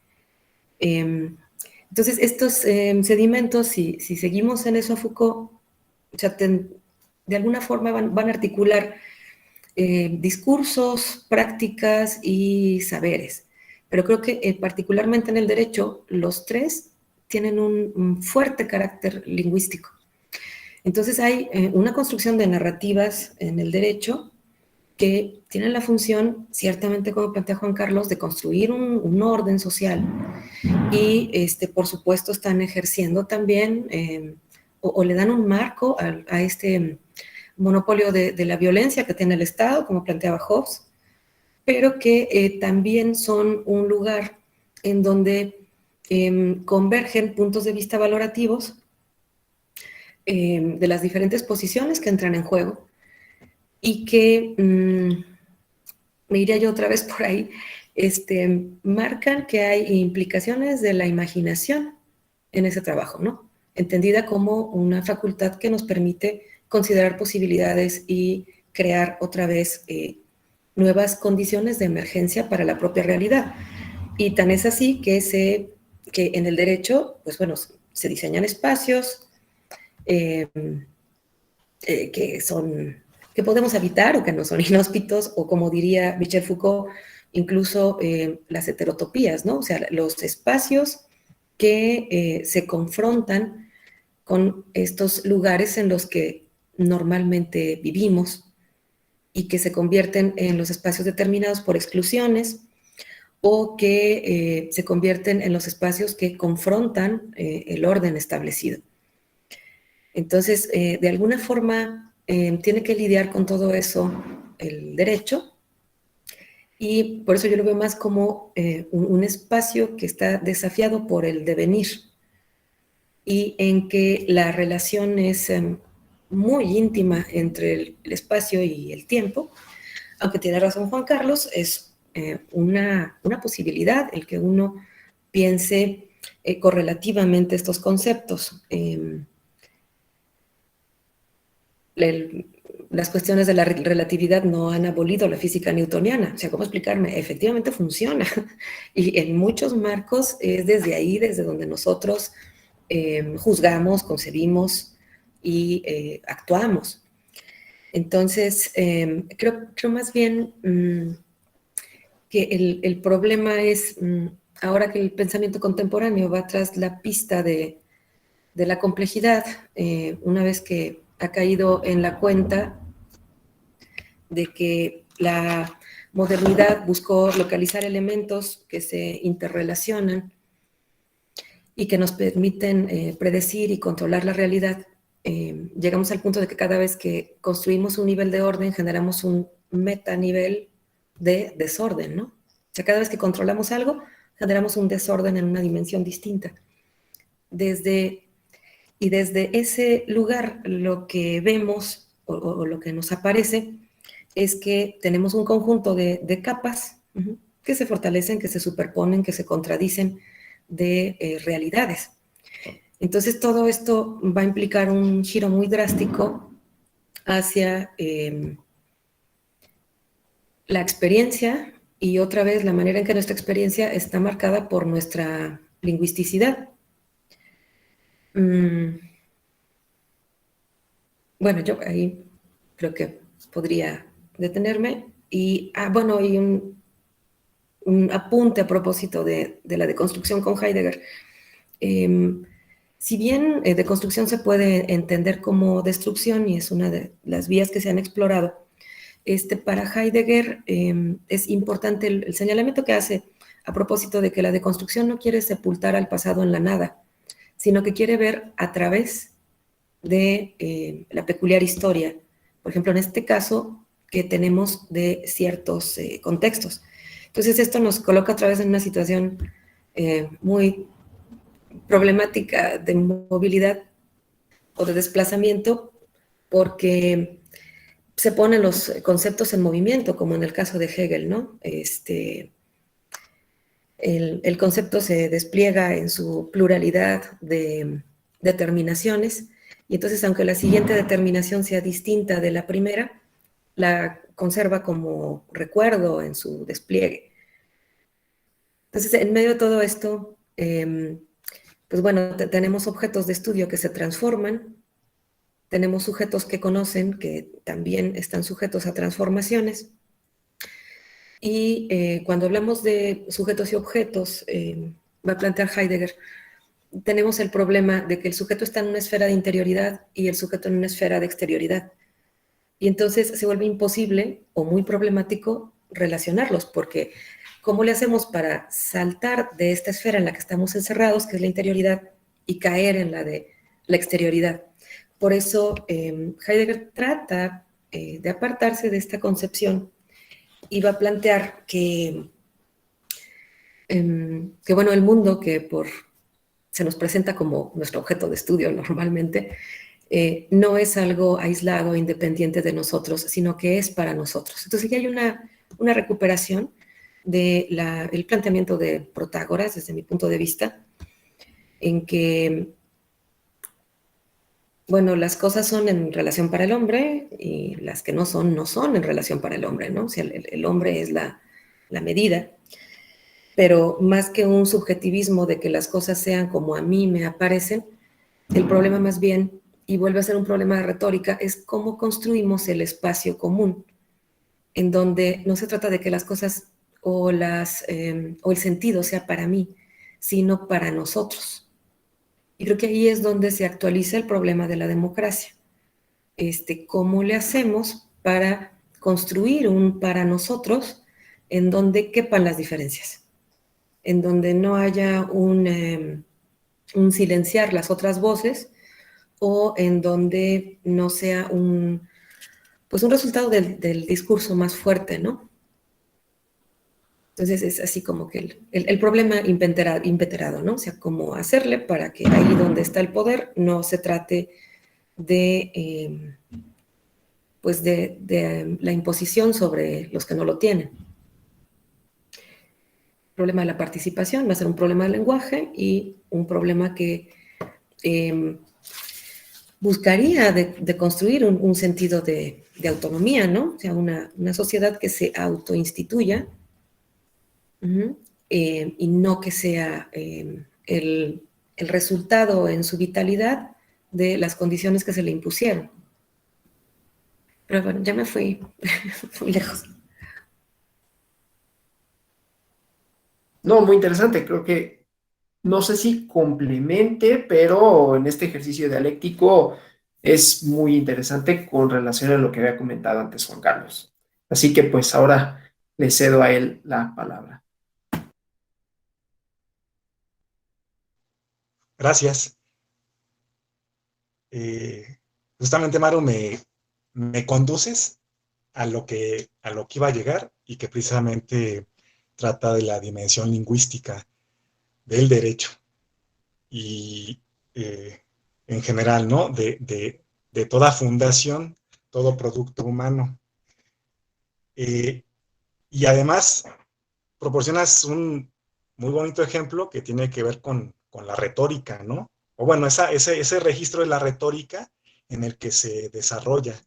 Entonces, estos sedimentos, si seguimos en eso a Foucault, o sea, de alguna forma van a articular discursos, prácticas y saberes. Pero creo que particularmente en el derecho, los tres tienen un fuerte carácter lingüístico. Entonces hay una construcción de narrativas en el derecho que tienen la función, ciertamente como plantea Juan Carlos, de construir un orden social, y por supuesto están ejerciendo también o le dan un marco a este monopolio de la violencia que tiene el Estado, como planteaba Hobbes, pero que también son un lugar en donde convergen puntos de vista valorativos de las diferentes posiciones que entran en juego, y que, me iría yo otra vez por ahí, marcan que hay implicaciones de la imaginación en ese trabajo, ¿no? Entendida como una facultad que nos permite considerar posibilidades y crear otra vez nuevas condiciones de emergencia para la propia realidad. Y tan es así que en el derecho, pues bueno, se diseñan espacios que podemos habitar o que no son inhóspitos, o como diría Michel Foucault, incluso las heterotopías, ¿no? O sea, los espacios que se confrontan con estos lugares en los que normalmente vivimos y que se convierten en los espacios determinados por exclusiones, o que se convierten en los espacios que confrontan el orden establecido. Entonces, de alguna forma, tiene que lidiar con todo eso el derecho, y por eso yo lo veo más como un espacio que está desafiado por el devenir, y en que la relación es muy íntima entre el espacio y el tiempo, aunque tiene razón Juan Carlos, es una posibilidad el que uno piense correlativamente estos conceptos. Las cuestiones de la relatividad no han abolido la física newtoniana. O sea, ¿cómo explicarme? Efectivamente funciona. Y en muchos marcos es desde ahí, desde donde nosotros juzgamos, concebimos y actuamos. Entonces, creo más bien que el problema es, ahora que el pensamiento contemporáneo va tras la pista de la complejidad, una vez que ha caído en la cuenta de que la modernidad buscó localizar elementos que se interrelacionan y que nos permiten predecir y controlar la realidad, llegamos al punto de que cada vez que construimos un nivel de orden, generamos un metanivel de desorden, ¿no? O sea, cada vez que controlamos algo, generamos un desorden en una dimensión distinta. Desde ese lugar, lo que vemos o lo que nos aparece es que tenemos un conjunto de capas que se fortalecen, que se superponen, que se contradicen de realidades. Entonces, todo esto va a implicar un giro muy drástico hacia la experiencia y otra vez la manera en que nuestra experiencia está marcada por nuestra lingüisticidad. Bueno, yo ahí creo que podría detenerme. Y, bueno, y un apunte a propósito de la deconstrucción con Heidegger. Si bien deconstrucción se puede entender como destrucción y es una de las vías que se han explorado, para Heidegger es importante el señalamiento que hace a propósito de que la deconstrucción no quiere sepultar al pasado en la nada, sino que quiere ver a través de la peculiar historia, por ejemplo, en este caso que tenemos de ciertos contextos. Entonces, esto nos coloca otra vez en una situación muy problemática de movilidad o de desplazamiento, porque se ponen los conceptos en movimiento, como en el caso de Hegel, ¿no? El concepto se despliega en su pluralidad de determinaciones, y entonces, aunque la siguiente determinación sea distinta de la primera, la conserva como recuerdo en su despliegue. Entonces, en medio de todo esto, pues bueno, tenemos objetos de estudio que se transforman, tenemos sujetos que conocen, que también están sujetos a transformaciones, y cuando hablamos de sujetos y objetos, va a plantear Heidegger, tenemos el problema de que el sujeto está en una esfera de interioridad y el sujeto en una esfera de exterioridad. Y entonces se vuelve imposible o muy problemático relacionarlos, porque ¿cómo le hacemos para saltar de esta esfera en la que estamos encerrados, que es la interioridad, y caer en la de la exterioridad? Por eso Heidegger trata de apartarse de esta concepción y va a plantear que bueno, el mundo que se nos presenta como nuestro objeto de estudio normalmente, no es algo aislado, independiente de nosotros, sino que es para nosotros. Entonces ya hay una recuperación del planteamiento de Protágoras, desde mi punto de vista, en que, bueno, las cosas son en relación para el hombre y las que no son en relación para el hombre, ¿no? O sea, el hombre es la medida, pero más que un subjetivismo de que las cosas sean como a mí me aparecen, el problema más bien, y vuelve a ser un problema de retórica, es cómo construimos el espacio común, en donde no se trata de que las cosas o el sentido sea para mí, sino para nosotros. Y creo que ahí es donde se actualiza el problema de la democracia. ¿Cómo le hacemos para construir un para nosotros en donde quepan las diferencias? En donde no haya un silenciar las otras voces, o en donde no sea un resultado del discurso más fuerte, ¿no? Entonces es así como que el problema impeterado, ¿no? O sea, cómo hacerle para que ahí donde está el poder no se trate de la imposición sobre los que no lo tienen. problema de la participación, va a ser un problema de lenguaje y un problema que buscaría de construir un sentido de autonomía, ¿no? O sea, una sociedad que se autoinstituya y no que sea el resultado en su vitalidad de las condiciones que se le impusieron. Pero bueno, ya me fui muy lejos. No, muy interesante. Creo que no sé si complemente, pero en este ejercicio dialéctico es muy interesante con relación a lo que había comentado antes Juan Carlos. Así que pues ahora le cedo a él la palabra. Gracias. Justamente, Maru, me conduces a lo que iba a llegar y que precisamente trata de la dimensión lingüística del derecho y en general, ¿no? De toda fundación, todo producto humano. Y además proporcionas un muy bonito ejemplo que tiene que ver con la retórica, ¿no? O bueno, ese registro de la retórica en el que se desarrolla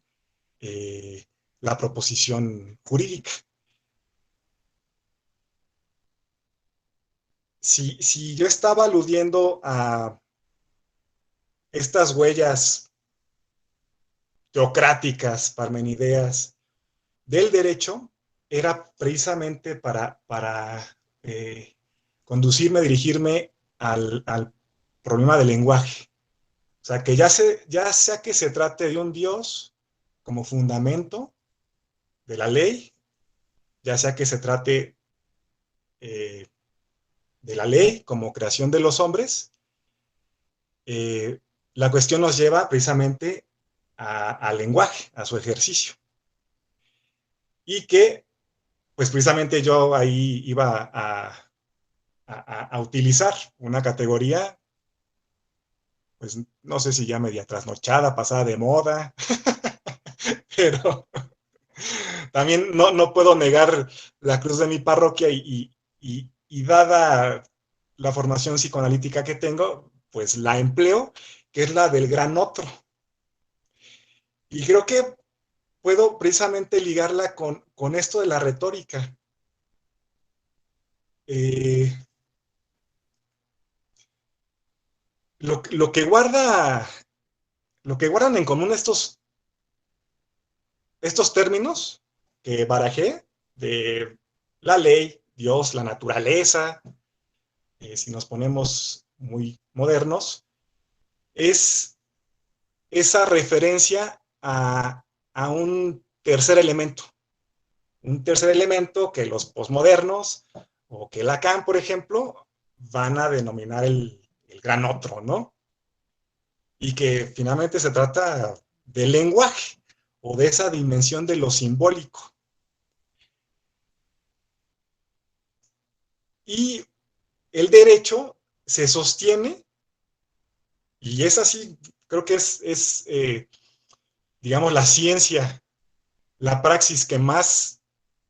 eh, la proposición jurídica. Si yo estaba aludiendo a estas huellas teocráticas, parmenideas, del derecho, era precisamente para conducirme, dirigirme al problema del lenguaje. O sea, que ya sea que se trate de un Dios como fundamento de la ley, ya sea que se trate eh, de la ley como creación de los hombres, la cuestión nos lleva precisamente al lenguaje, a su ejercicio. Y que, pues precisamente yo ahí iba a utilizar una categoría, pues no sé si ya media trasnochada, pasada de moda, pero también no puedo negar la cruz de mi parroquia y dada la formación psicoanalítica que tengo, pues la empleo, que es la del gran otro. Y creo que puedo precisamente ligarla con esto de la retórica. Eh, lo que guardan en común estos términos que barajé de la ley, Dios, la naturaleza, si nos ponemos muy modernos, es esa referencia a un tercer elemento que los posmodernos o que Lacan, por ejemplo, van a denominar el gran otro, ¿no? Y que finalmente se trata del lenguaje o de esa dimensión de lo simbólico. Y el derecho se sostiene, y es así, creo que es digamos, la ciencia, la praxis que más,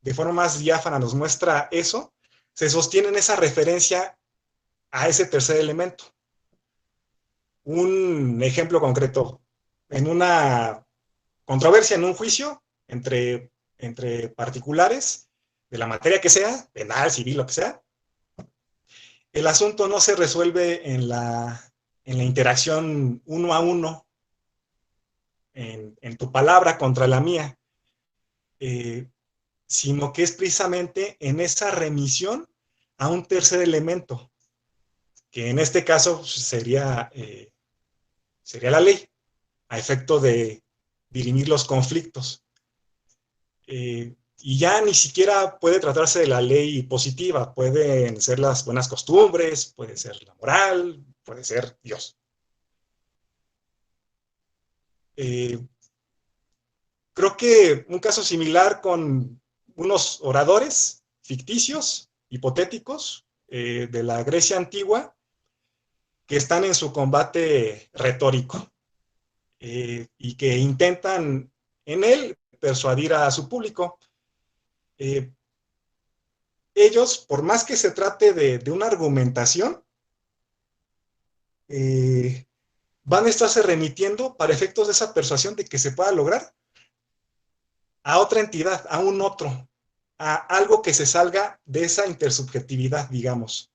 de forma más diáfana nos muestra eso, se sostiene en esa referencia a ese tercer elemento. Un ejemplo concreto, en una controversia, en un juicio entre particulares, de la materia que sea, penal, civil, lo que sea, el asunto no se resuelve en la interacción uno a uno, en tu palabra contra la mía, sino que es precisamente en esa remisión a un tercer elemento, que en este caso sería la ley, a efecto de dirimir los conflictos. Y ya ni siquiera puede tratarse de la ley positiva, pueden ser las buenas costumbres, puede ser la moral, puede ser Dios. Creo que un caso similar con unos oradores ficticios, hipotéticos, de la Grecia antigua, que están en su combate retórico y que intentan en él persuadir a su público. ellos, por más que se trate de una argumentación, van a estarse remitiendo para efectos de esa persuasión de que se pueda lograr a otra entidad, a un otro, a algo que se salga de esa intersubjetividad, digamos.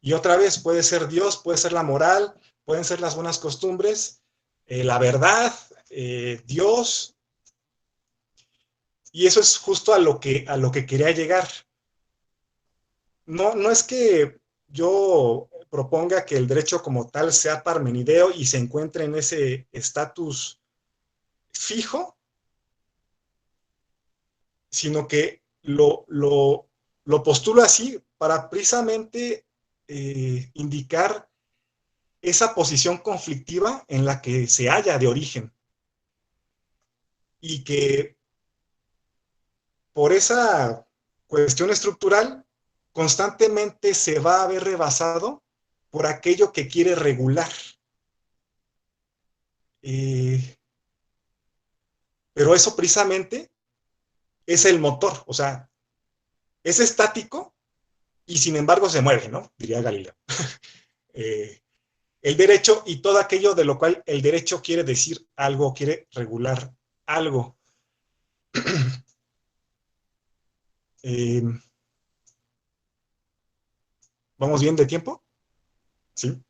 Y otra vez, puede ser Dios, puede ser la moral, pueden ser las buenas costumbres, la verdad, Dios. Y eso es justo a lo que quería llegar. No es que yo proponga que el derecho como tal sea parmenideo y se encuentre en ese estatus fijo, sino que lo postulo así para precisamente indicar esa posición conflictiva en la que se halla de origen y que por esa cuestión estructural constantemente se va a ver rebasado por aquello que quiere regular. Pero eso precisamente es el motor, o sea, es estático y sin embargo se mueve, ¿no? Diría Galileo. El derecho y todo aquello de lo cual el derecho quiere decir algo, quiere regular algo. ¿Vamos bien de tiempo? Sí.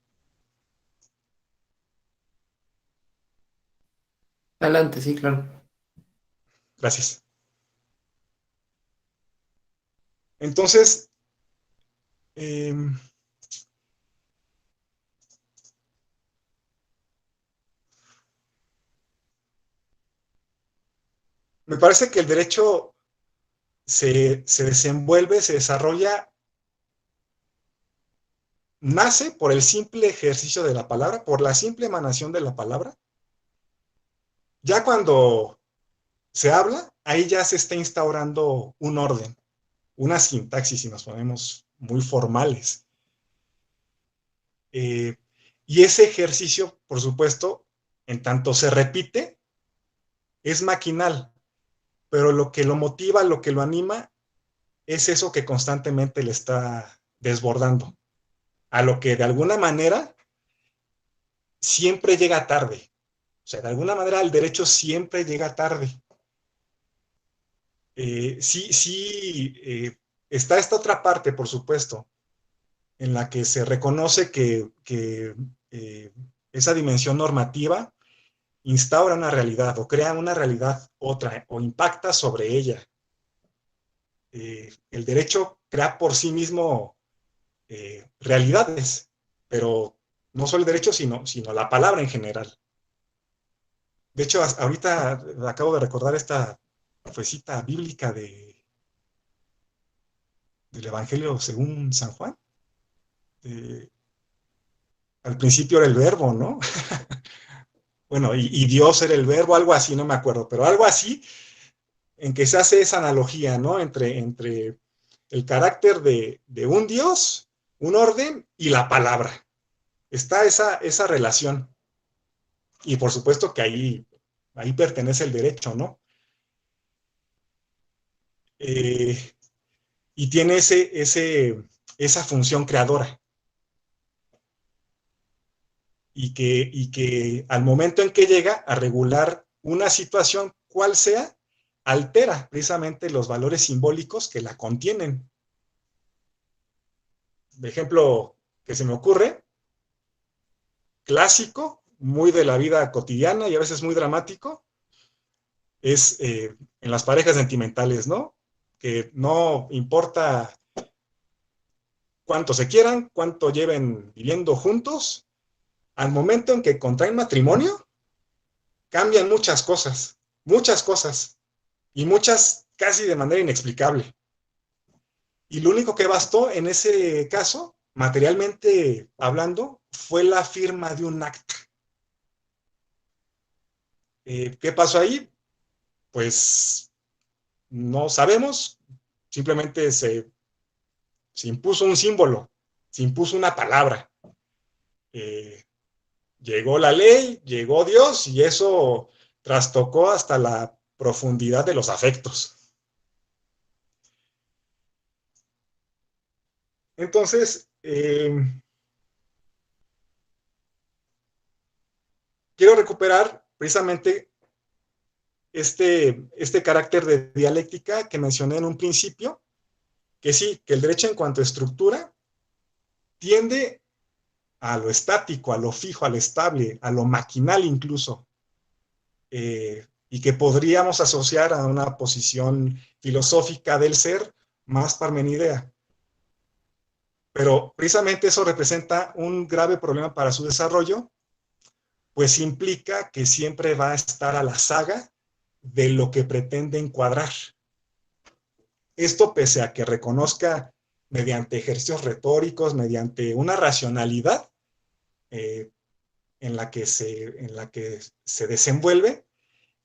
Adelante, sí, claro. Gracias. Entonces, me parece que el derecho se desenvuelve, se desarrolla, nace por el simple ejercicio de la palabra, por la simple emanación de la palabra. Ya cuando se habla, ahí ya se está instaurando un orden, una sintaxis, si nos ponemos muy formales. Y ese ejercicio, por supuesto, en tanto se repite, es maquinal, pero lo que lo motiva, lo que lo anima, es eso que constantemente le está desbordando, a lo que de alguna manera siempre llega tarde. O sea, de alguna manera el derecho siempre llega tarde. Sí, está esta otra parte, por supuesto, en la que se reconoce que esa dimensión normativa instaura una realidad o crea una realidad otra o impacta sobre ella. El derecho crea por sí mismo realidades, pero no solo el derecho, sino la palabra en general. De hecho, ahorita acabo de recordar esta profecita bíblica del Evangelio según San Juan. Al principio era el verbo, ¿no? Bueno, y Dios era el verbo, algo así, no me acuerdo, pero algo así, en que se hace esa analogía, ¿no? Entre el carácter de un Dios, un orden y la palabra. Está esa relación. Y por supuesto que ahí pertenece el derecho, ¿no? Y tiene esa función creadora. Y que al momento en que llega a regular una situación, cual sea, altera precisamente los valores simbólicos que la contienen. De ejemplo que se me ocurre, clásico, muy de la vida cotidiana y a veces muy dramático, es en las parejas sentimentales, ¿no? Que no importa cuánto se quieran, cuánto lleven viviendo juntos, al momento en que contraen matrimonio, cambian muchas cosas, y muchas casi de manera inexplicable. Y lo único que bastó en ese caso, materialmente hablando, fue la firma de un acta. ¿Qué pasó ahí? Pues no sabemos, simplemente se impuso un símbolo, se impuso una palabra. Llegó la ley, llegó Dios y eso trastocó hasta la profundidad de los afectos. Entonces, quiero recuperar precisamente este carácter de dialéctica que mencioné en un principio, que sí, que el derecho en cuanto a estructura tiende a lo estático, a lo fijo, a lo estable, a lo maquinal incluso, y que podríamos asociar a una posición filosófica del ser más parmenidea. Pero precisamente eso representa un grave problema para su desarrollo, pues implica que siempre va a estar a la saga de lo que pretende encuadrar. Esto pese a que reconozca mediante ejercicios retóricos, mediante una racionalidad eh, en la que se desenvuelve,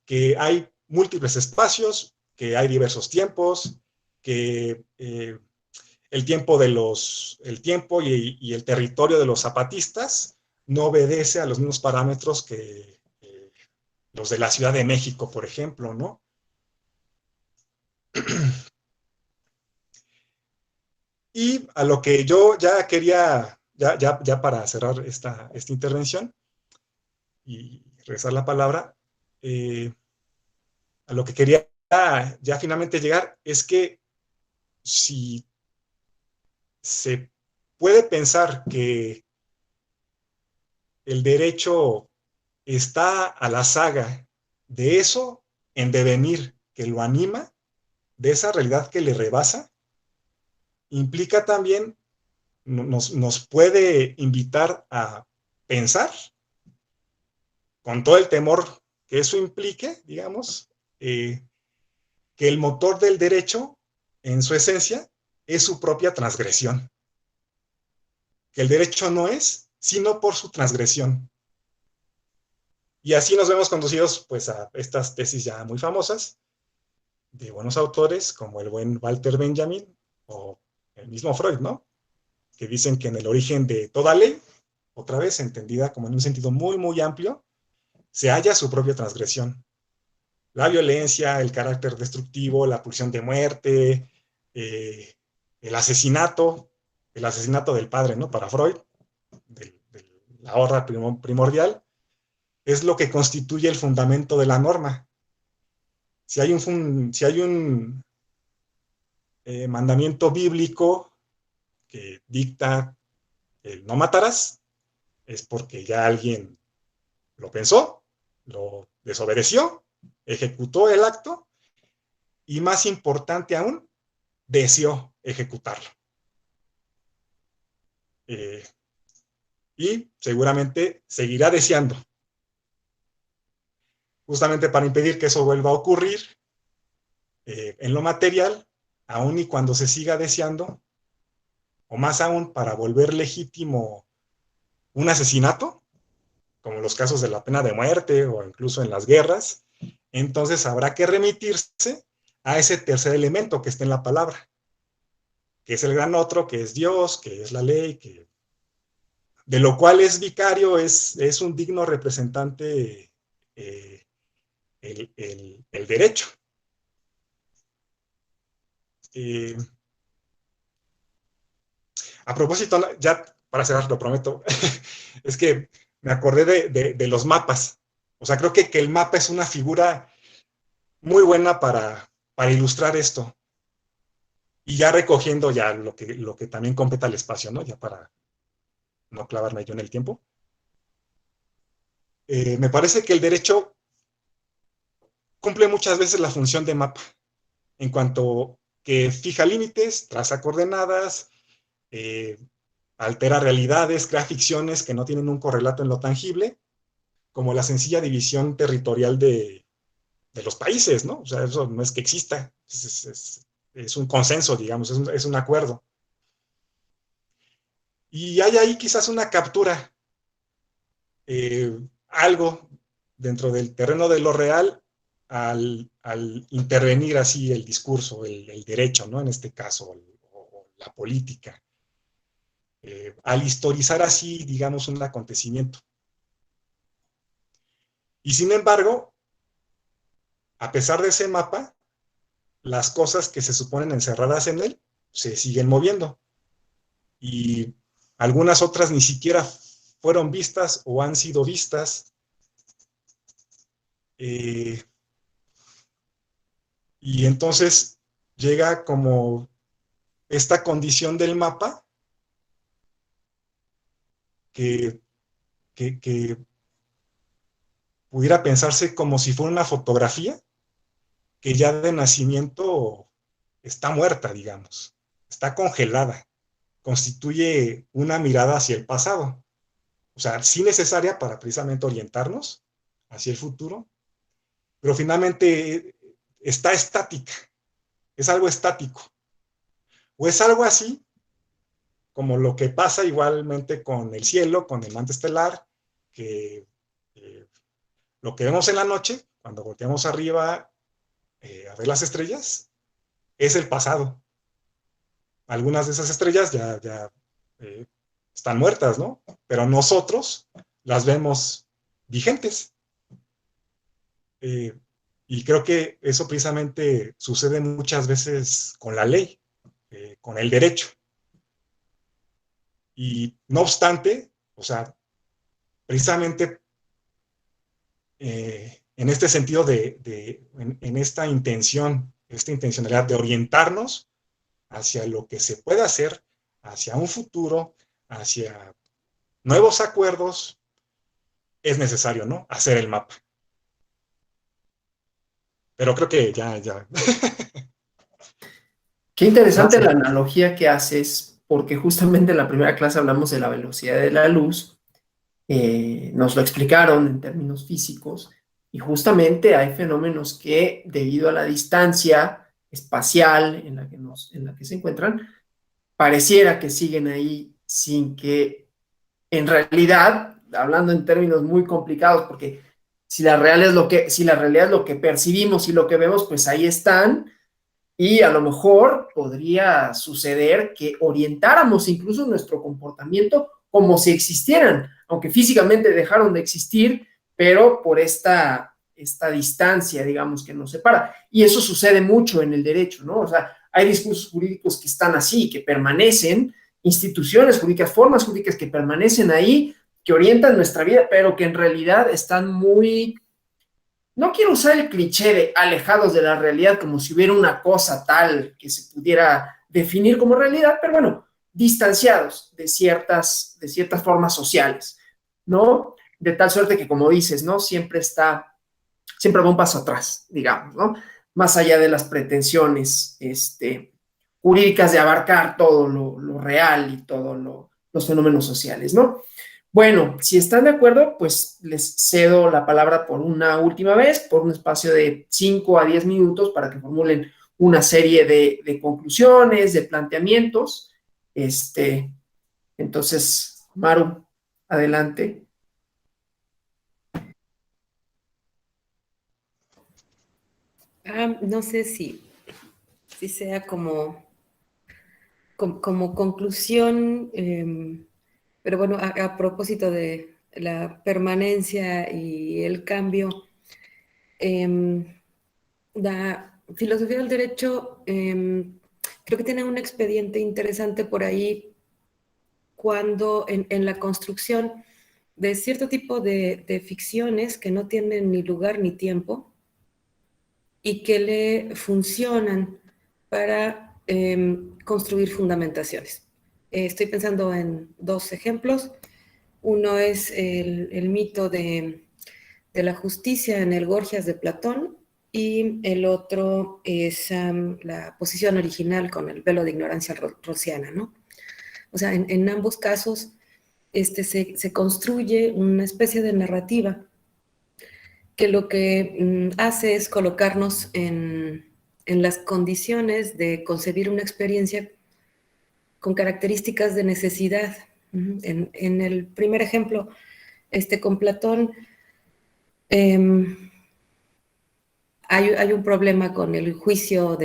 que hay múltiples espacios, que hay diversos tiempos, que el tiempo y el territorio de los zapatistas no obedece a los mismos parámetros que los de la Ciudad de México, por ejemplo, ¿no? Y a lo que yo ya quería, ya para cerrar esta intervención y regresar la palabra, a lo que quería ya finalmente llegar es que si se puede pensar que el derecho está a la saga de eso en devenir que lo anima, de esa realidad que le rebasa, implica también, nos puede invitar a pensar, con todo el temor que eso implique, digamos, que el motor del derecho, en su esencia, es su propia transgresión. Que el derecho no es, sino por su transgresión. Y así nos vemos conducidos pues, a estas tesis ya muy famosas de buenos autores como el buen Walter Benjamin o el mismo Freud, ¿no? Que dicen que en el origen de toda ley, otra vez entendida como en un sentido muy, muy amplio, se halla su propia transgresión. La violencia, el carácter destructivo, la pulsión de muerte, el asesinato del padre, ¿no? Para Freud, de la horda primordial, es lo que constituye el fundamento de la norma. Si hay un mandamiento bíblico que dicta el no matarás, es porque ya alguien lo pensó, lo desobedeció, ejecutó el acto y, más importante aún, deseó ejecutarlo. Y seguramente seguirá deseando, justamente para impedir que eso vuelva a ocurrir en lo material, aun y cuando se siga deseando, o más aún para volver legítimo un asesinato, como los casos de la pena de muerte o incluso en las guerras. Entonces habrá que remitirse a ese tercer elemento que está en la palabra, que es el gran otro, que es Dios, que es la ley, de lo cual es vicario, es un digno representante el derecho. A propósito, ya para cerrar, lo prometo, es que me acordé de los mapas. O sea, creo que el mapa es una figura muy buena para ilustrar esto. Y ya recogiendo ya lo que también completa el espacio, ¿no? Ya para no clavarme yo en el tiempo. Me parece que el derecho cumple muchas veces la función de mapa, en cuanto que fija límites, traza coordenadas, altera realidades, crea ficciones que no tienen un correlato en lo tangible, como la sencilla división territorial de los países, ¿no? O sea, eso no es que exista, es un consenso, digamos, es un acuerdo. Y hay ahí quizás una captura, algo dentro del terreno de lo real al intervenir así el discurso, el derecho, ¿no? En este caso, o la política, al historizar así, digamos, un acontecimiento. Y sin embargo, a pesar de ese mapa, las cosas que se suponen encerradas en él se siguen moviendo. y algunas otras ni siquiera fueron vistas o han sido vistas. Y entonces llega como esta condición del mapa que pudiera pensarse como si fuera una fotografía que ya de nacimiento está muerta, digamos, está congelada, constituye una mirada hacia el pasado, o sea, sí necesaria para precisamente orientarnos hacia el futuro, pero finalmente está estática, es algo estático, o es algo así como lo que pasa igualmente con el cielo, con el manto estelar, que lo que vemos en la noche, cuando volteamos arriba a ver las estrellas, es el pasado. Algunas de esas estrellas ya están muertas, ¿no? Pero nosotros las vemos vigentes. Y creo que eso precisamente sucede muchas veces con la ley, con el derecho. Y no obstante, o sea, precisamente en este sentido en esta intencionalidad de orientarnos hacia lo que se puede hacer, hacia un futuro, hacia nuevos acuerdos, es necesario, ¿no? Hacer el mapa. Pero creo que ya. Qué interesante la analogía que haces, porque justamente en la primera clase hablamos de la velocidad de la luz, nos lo explicaron en términos físicos, y justamente hay fenómenos que, debido a la distancia espacial en la que se encuentran, pareciera que siguen ahí sin que, en realidad, hablando en términos muy complicados, porque si la realidad es lo que percibimos y lo que vemos, pues ahí están, y a lo mejor podría suceder que orientáramos incluso nuestro comportamiento como si existieran, aunque físicamente dejaron de existir, pero por esta distancia, digamos, que nos separa. Y eso sucede mucho en el derecho, ¿no? O sea, hay discursos jurídicos que están así, que permanecen, instituciones jurídicas, formas jurídicas que permanecen ahí, que orientan nuestra vida, pero que en realidad están muy... No quiero usar el cliché de alejados de la realidad como si hubiera una cosa tal que se pudiera definir como realidad, pero bueno, distanciados de ciertas formas sociales, ¿no? De tal suerte que, como dices, ¿no? Siempre va un paso atrás, digamos, ¿no? Más allá de las pretensiones jurídicas de abarcar todo lo real y todos los fenómenos sociales, ¿no? Bueno, si están de acuerdo, pues les cedo la palabra por una última vez, por un espacio de 5 a 10 minutos para que formulen una serie de conclusiones, de planteamientos. Entonces, Maru, adelante. No sé si sea como conclusión, pero bueno, a propósito de la permanencia y el cambio, la filosofía del derecho creo que tiene un expediente interesante por ahí cuando en la construcción de cierto tipo de ficciones que no tienen ni lugar ni tiempo y que le funcionan para construir fundamentaciones. Estoy pensando en dos ejemplos. Uno es el mito de la justicia en el Gorgias de Platón, y el otro es la posición original con el velo de ignorancia rociana, ¿no? O sea, en ambos casos se construye una especie de narrativa que lo que hace es colocarnos en las condiciones de concebir una experiencia con características de necesidad. En el primer ejemplo, con Platón, hay un problema con el juicio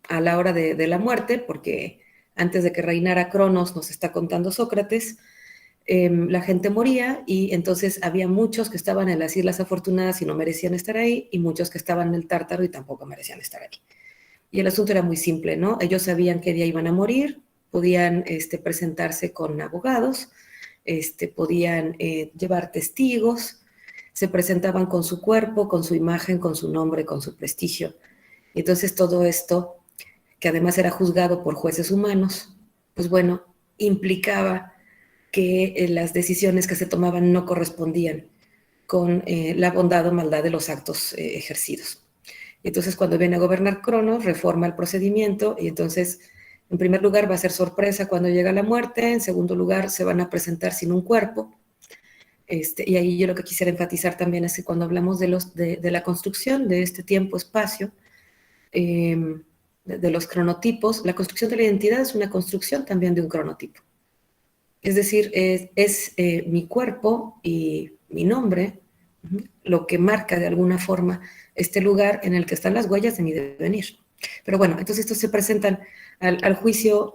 a la hora de la muerte, porque antes de que reinara Cronos, nos está contando Sócrates, la gente moría y entonces había muchos que estaban en las Islas Afortunadas y no merecían estar ahí, y muchos que estaban en el Tártaro y tampoco merecían estar ahí. Y el asunto era muy simple, ¿no? Ellos sabían qué día iban a morir, podían presentarse con abogados, podían llevar testigos, se presentaban con su cuerpo, con su imagen, con su nombre, con su prestigio. Y entonces todo esto, que además era juzgado por jueces humanos, pues bueno, implicaba que las decisiones que se tomaban no correspondían con la bondad o maldad de los actos ejercidos. Entonces, cuando viene a gobernar Cronos, reforma el procedimiento y entonces, en primer lugar, va a ser sorpresa cuando llega la muerte, en segundo lugar, se van a presentar sin un cuerpo. Y ahí yo lo que quisiera enfatizar también es que cuando hablamos de la construcción de este tiempo-espacio, de los cronotipos, la construcción de la identidad es una construcción también de un cronotipo. Es decir, es mi cuerpo y mi nombre lo que marca de alguna forma este lugar en el que están las huellas de mi devenir. Pero bueno, entonces estos se presentan al juicio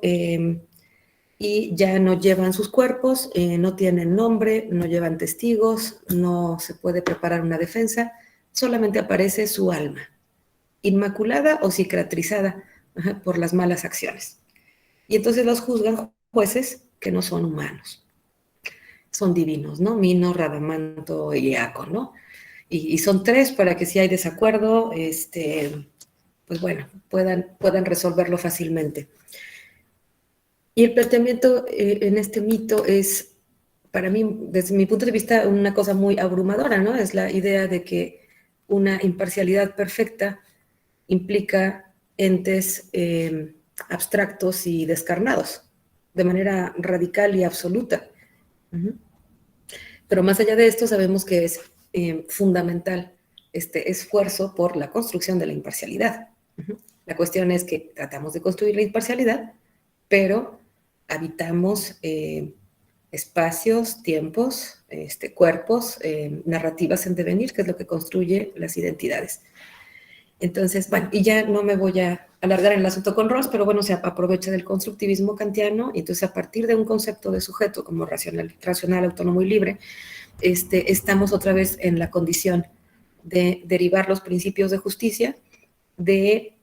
y ya no llevan sus cuerpos, no tienen nombre, no llevan testigos, no se puede preparar una defensa, solamente aparece su alma, inmaculada o cicatrizada por las malas acciones. Y entonces los juzgan jueces que no son humanos, son divinos, ¿no? Mino, Radamanto y Eaco, ¿no? Y son tres para que si hay desacuerdo, pues bueno, puedan resolverlo fácilmente. Y el planteamiento en este mito es, para mí, desde mi punto de vista, una cosa muy abrumadora, ¿no? Es la idea de que una imparcialidad perfecta implica entes abstractos y descarnados, de manera radical y absoluta. Pero más allá de esto, sabemos que es fundamental este esfuerzo por la construcción de la imparcialidad. La cuestión es que tratamos de construir la imparcialidad, pero habitamos espacios, tiempos, cuerpos, narrativas en devenir, que es lo que construye las identidades. Entonces, bueno, y ya no me voy a alargar en el asunto con Rawls, pero bueno, se aprovecha del constructivismo kantiano, y entonces a partir de un concepto de sujeto como racional, autónomo y libre, estamos otra vez en la condición de derivar los principios de justicia de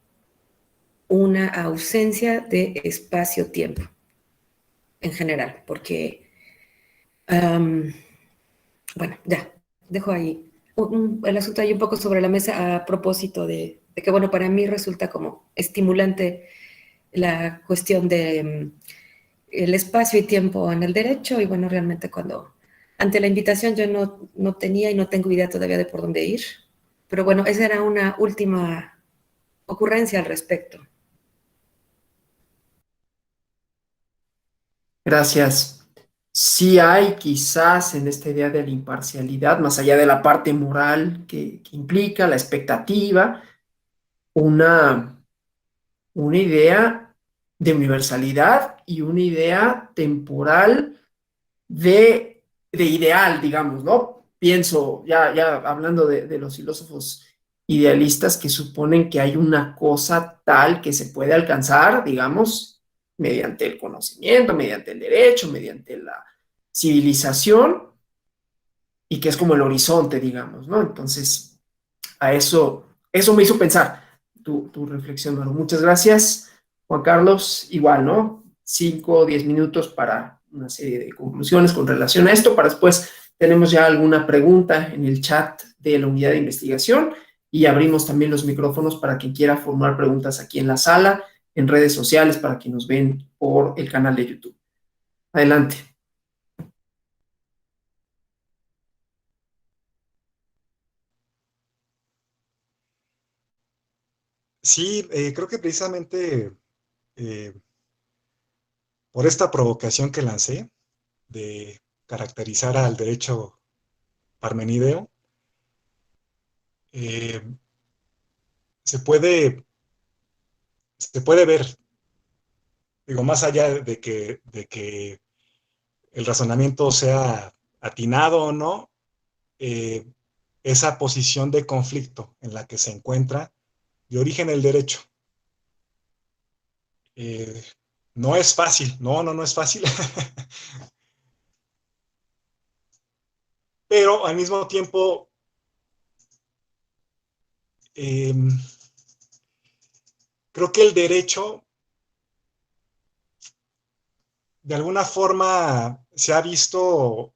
una ausencia de espacio-tiempo en general, porque, bueno, ya, dejo ahí el asunto ahí un poco sobre la mesa a propósito de que, bueno, para mí resulta como estimulante la cuestión de el espacio y tiempo en el derecho, y bueno, realmente cuando, ante la invitación yo no tenía y no tengo idea todavía de por dónde ir, pero bueno, esa era una última ocurrencia al respecto. Gracias. Sí hay quizás en esta idea de la imparcialidad, más allá de la parte moral que implica la expectativa, una, una idea de universalidad y una idea temporal de ideal, digamos, ¿no? Pienso, ya hablando de los filósofos idealistas que suponen que hay una cosa tal que se puede alcanzar, digamos, mediante el conocimiento, mediante el derecho, mediante la civilización, y que es como el horizonte, digamos, ¿no? Entonces, eso me hizo pensar tu reflexión, Maru. Muchas gracias, Juan Carlos. Igual, ¿no? 5 o 10 minutos para una serie de conclusiones con relación a esto, para después tenemos ya alguna pregunta en el chat de la unidad de investigación y abrimos también los micrófonos para quien quiera formar preguntas aquí en la sala, en redes sociales, para quien nos ven por el canal de YouTube. Adelante. Sí, creo que precisamente eh, por esta provocación que lancé de caracterizar al derecho parmenideo, eh, se puede, se puede ver, digo, más allá de que el razonamiento sea atinado o no, eh, esa posición de conflicto en la que se encuentra de origen el derecho. Eh, no es fácil, no es fácil, pero al mismo tiempo creo que el derecho, de alguna forma, se ha visto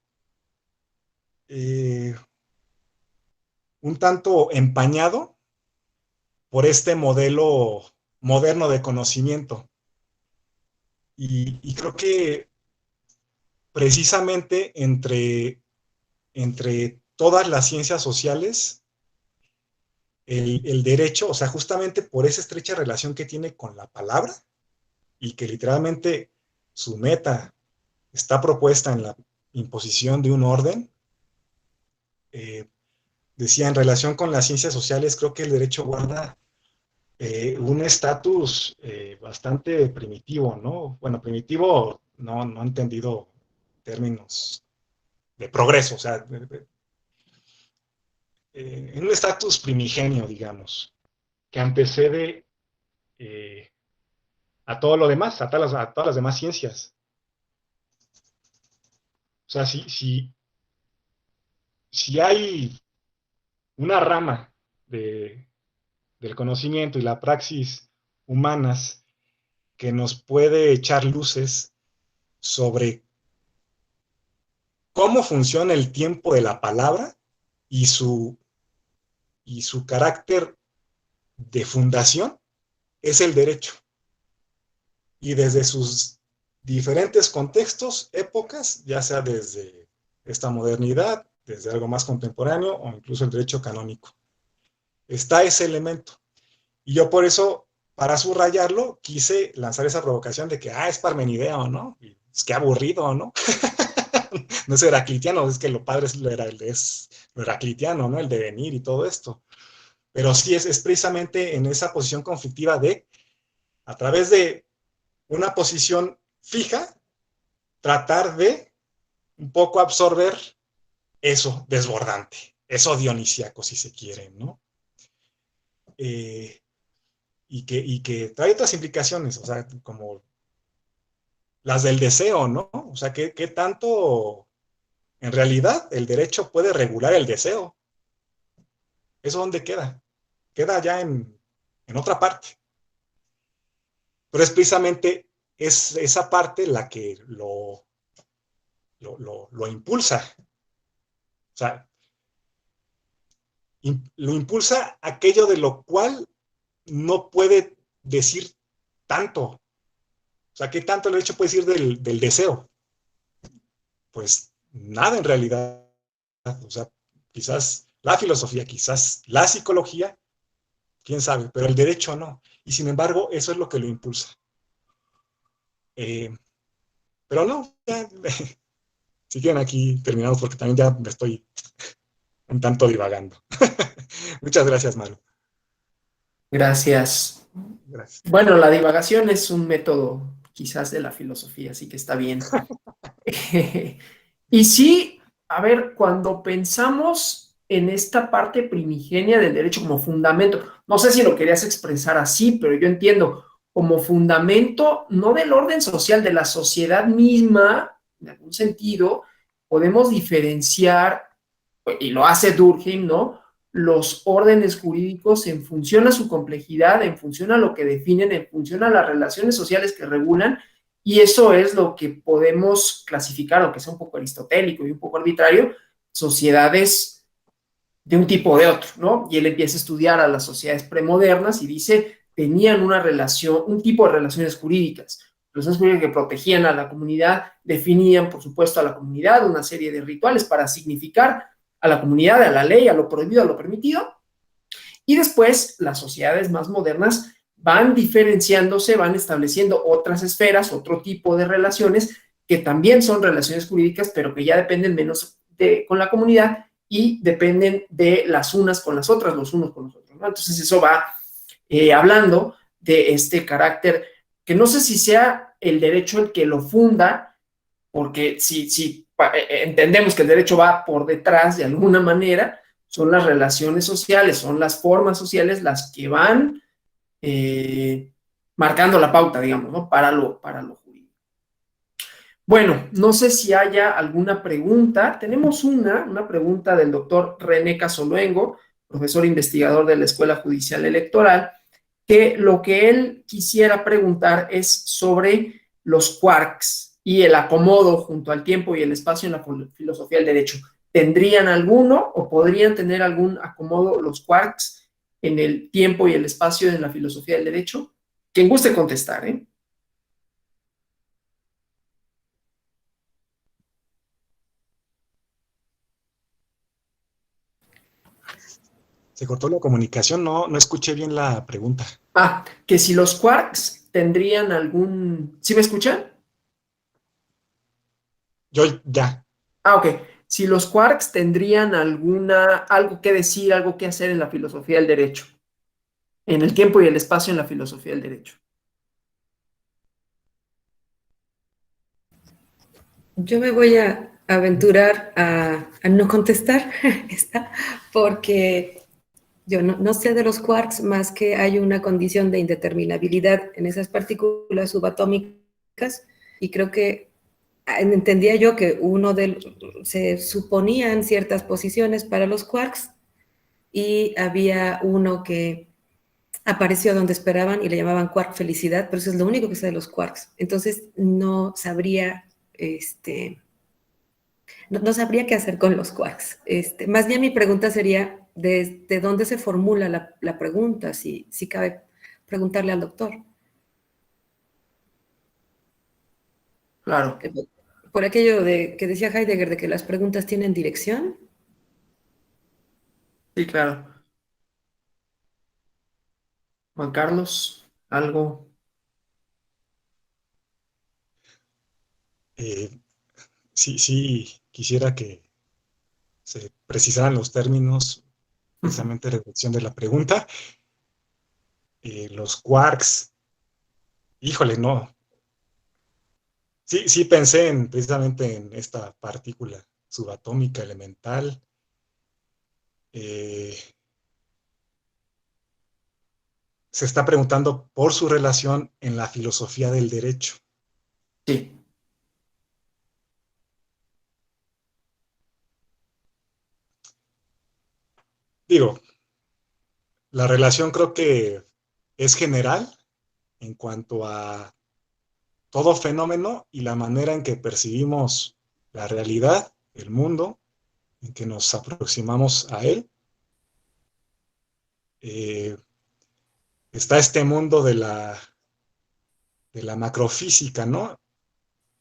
un tanto empañado por este modelo moderno de conocimiento. Y creo que precisamente entre todas las ciencias sociales, el derecho, o sea, justamente por esa estrecha relación que tiene con la palabra y que literalmente su meta está propuesta en la imposición de un orden, decía, en relación con las ciencias sociales, creo que el derecho guarda un estatus bastante primitivo, ¿no? Bueno, primitivo no he entendido términos de progreso, o sea, en un estatus primigenio, digamos, que antecede a todo lo demás, a todas las demás ciencias. O sea, si hay una rama del conocimiento y la praxis humanas que nos puede echar luces sobre cómo funciona el tiempo de la palabra y su carácter de fundación, es el derecho. Y desde sus diferentes contextos, épocas, ya sea desde esta modernidad, desde algo más contemporáneo o incluso el derecho canónico. Está ese elemento. Y yo por eso, para subrayarlo, quise lanzar esa provocación de que, es Parmenideo, ¿no? Y es que aburrido, ¿no? No es heraclitiano, es que lo padre es lo heraclitiano, ¿no? El devenir y todo esto. Pero sí es precisamente en esa posición conflictiva de, a través de una posición fija, tratar de un poco absorber eso desbordante, eso dionisíaco, si se quiere, ¿no? Y que trae otras implicaciones, o sea, como las del deseo, ¿no? O sea, ¿qué tanto en realidad el derecho puede regular el deseo? ¿Eso dónde queda? Queda ya en otra parte. Pero es precisamente esa parte la que lo impulsa. O sea, lo impulsa aquello de lo cual no puede decir tanto. O sea, ¿qué tanto el derecho puede decir del deseo? Pues nada en realidad. O sea, quizás la filosofía, quizás la psicología, quién sabe, pero el derecho no. Y sin embargo, eso es lo que lo impulsa. Pero no, ya, si quieren aquí terminamos porque también ya me estoy un tanto divagando. Muchas gracias, Maru. Gracias. Gracias. Bueno, la divagación es un método quizás de la filosofía, así que está bien. Y sí, a ver, cuando pensamos en esta parte primigenia del derecho como fundamento, no sé si lo querías expresar así, pero yo entiendo como fundamento, no del orden social, de la sociedad misma, en algún sentido, podemos diferenciar, y lo hace Durkheim, ¿no? Los órdenes jurídicos en función a su complejidad, en función a lo que definen, en función a las relaciones sociales que regulan, y eso es lo que podemos clasificar, aunque sea un poco aristotélico y un poco arbitrario, sociedades de un tipo o de otro, ¿no? Y él empieza a estudiar a las sociedades premodernas y dice, tenían una relación, un tipo de relaciones jurídicas que protegían a la comunidad, definían, por supuesto, a la comunidad una serie de rituales para significar a la comunidad, a la ley, a lo prohibido, a lo permitido, y después las sociedades más modernas van diferenciándose, van estableciendo otras esferas, otro tipo de relaciones que también son relaciones jurídicas, pero que ya dependen menos con la comunidad y dependen de las unas con las otras, los unos con los otros, ¿no? Entonces eso va hablando de este carácter, que no sé si sea el derecho el que lo funda, porque si entendemos que el derecho va por detrás de alguna manera, son las relaciones sociales, son las formas sociales las que van marcando la pauta, digamos, ¿no? Para lo jurídico. Bueno, no sé si haya alguna pregunta. Tenemos una pregunta del doctor René Casoluengo, profesor investigador de la Escuela Judicial Electoral, que lo que él quisiera preguntar es sobre los quarks y el acomodo junto al tiempo y el espacio en la filosofía del derecho. ¿Tendrían alguno o podrían tener algún acomodo los quarks en el tiempo y el espacio en la filosofía del derecho? Quien guste contestar, ¿eh? Se cortó la comunicación, no escuché bien la pregunta. Que si los quarks tendrían algún... ¿Sí me escuchan? Yo ya. Ok. Si los quarks tendrían algo que decir, algo que hacer en la filosofía del derecho, en el tiempo y el espacio en la filosofía del derecho. Yo me voy a aventurar a no contestar esta, porque yo no sé de los quarks más que hay una condición de indeterminabilidad en esas partículas subatómicas y creo que entendía yo que se suponían ciertas posiciones para los quarks y había uno que apareció donde esperaban y le llamaban quark felicidad, pero eso es lo único que sé de los quarks. Entonces no sabría, no sabría qué hacer con los quarks. Más bien mi pregunta sería, ¿de dónde se formula la pregunta? Si cabe preguntarle al doctor. Claro, Por aquello que decía Heidegger, de que las preguntas tienen dirección. sí, claro. Juan Carlos, algo. Eh, sí, quisiera que se precisaran los términos, precisamente la redacción de la pregunta. Los quarks, híjole, no. Sí pensé precisamente en esta partícula subatómica elemental. Eh, Se está preguntando por su relación en la filosofía del derecho. Sí, Digo, la relación creo que es general en cuanto a todo fenómeno y la manera en que percibimos la realidad, el mundo, en que nos aproximamos a él. Eh, Está este mundo de la macrofísica, ¿no?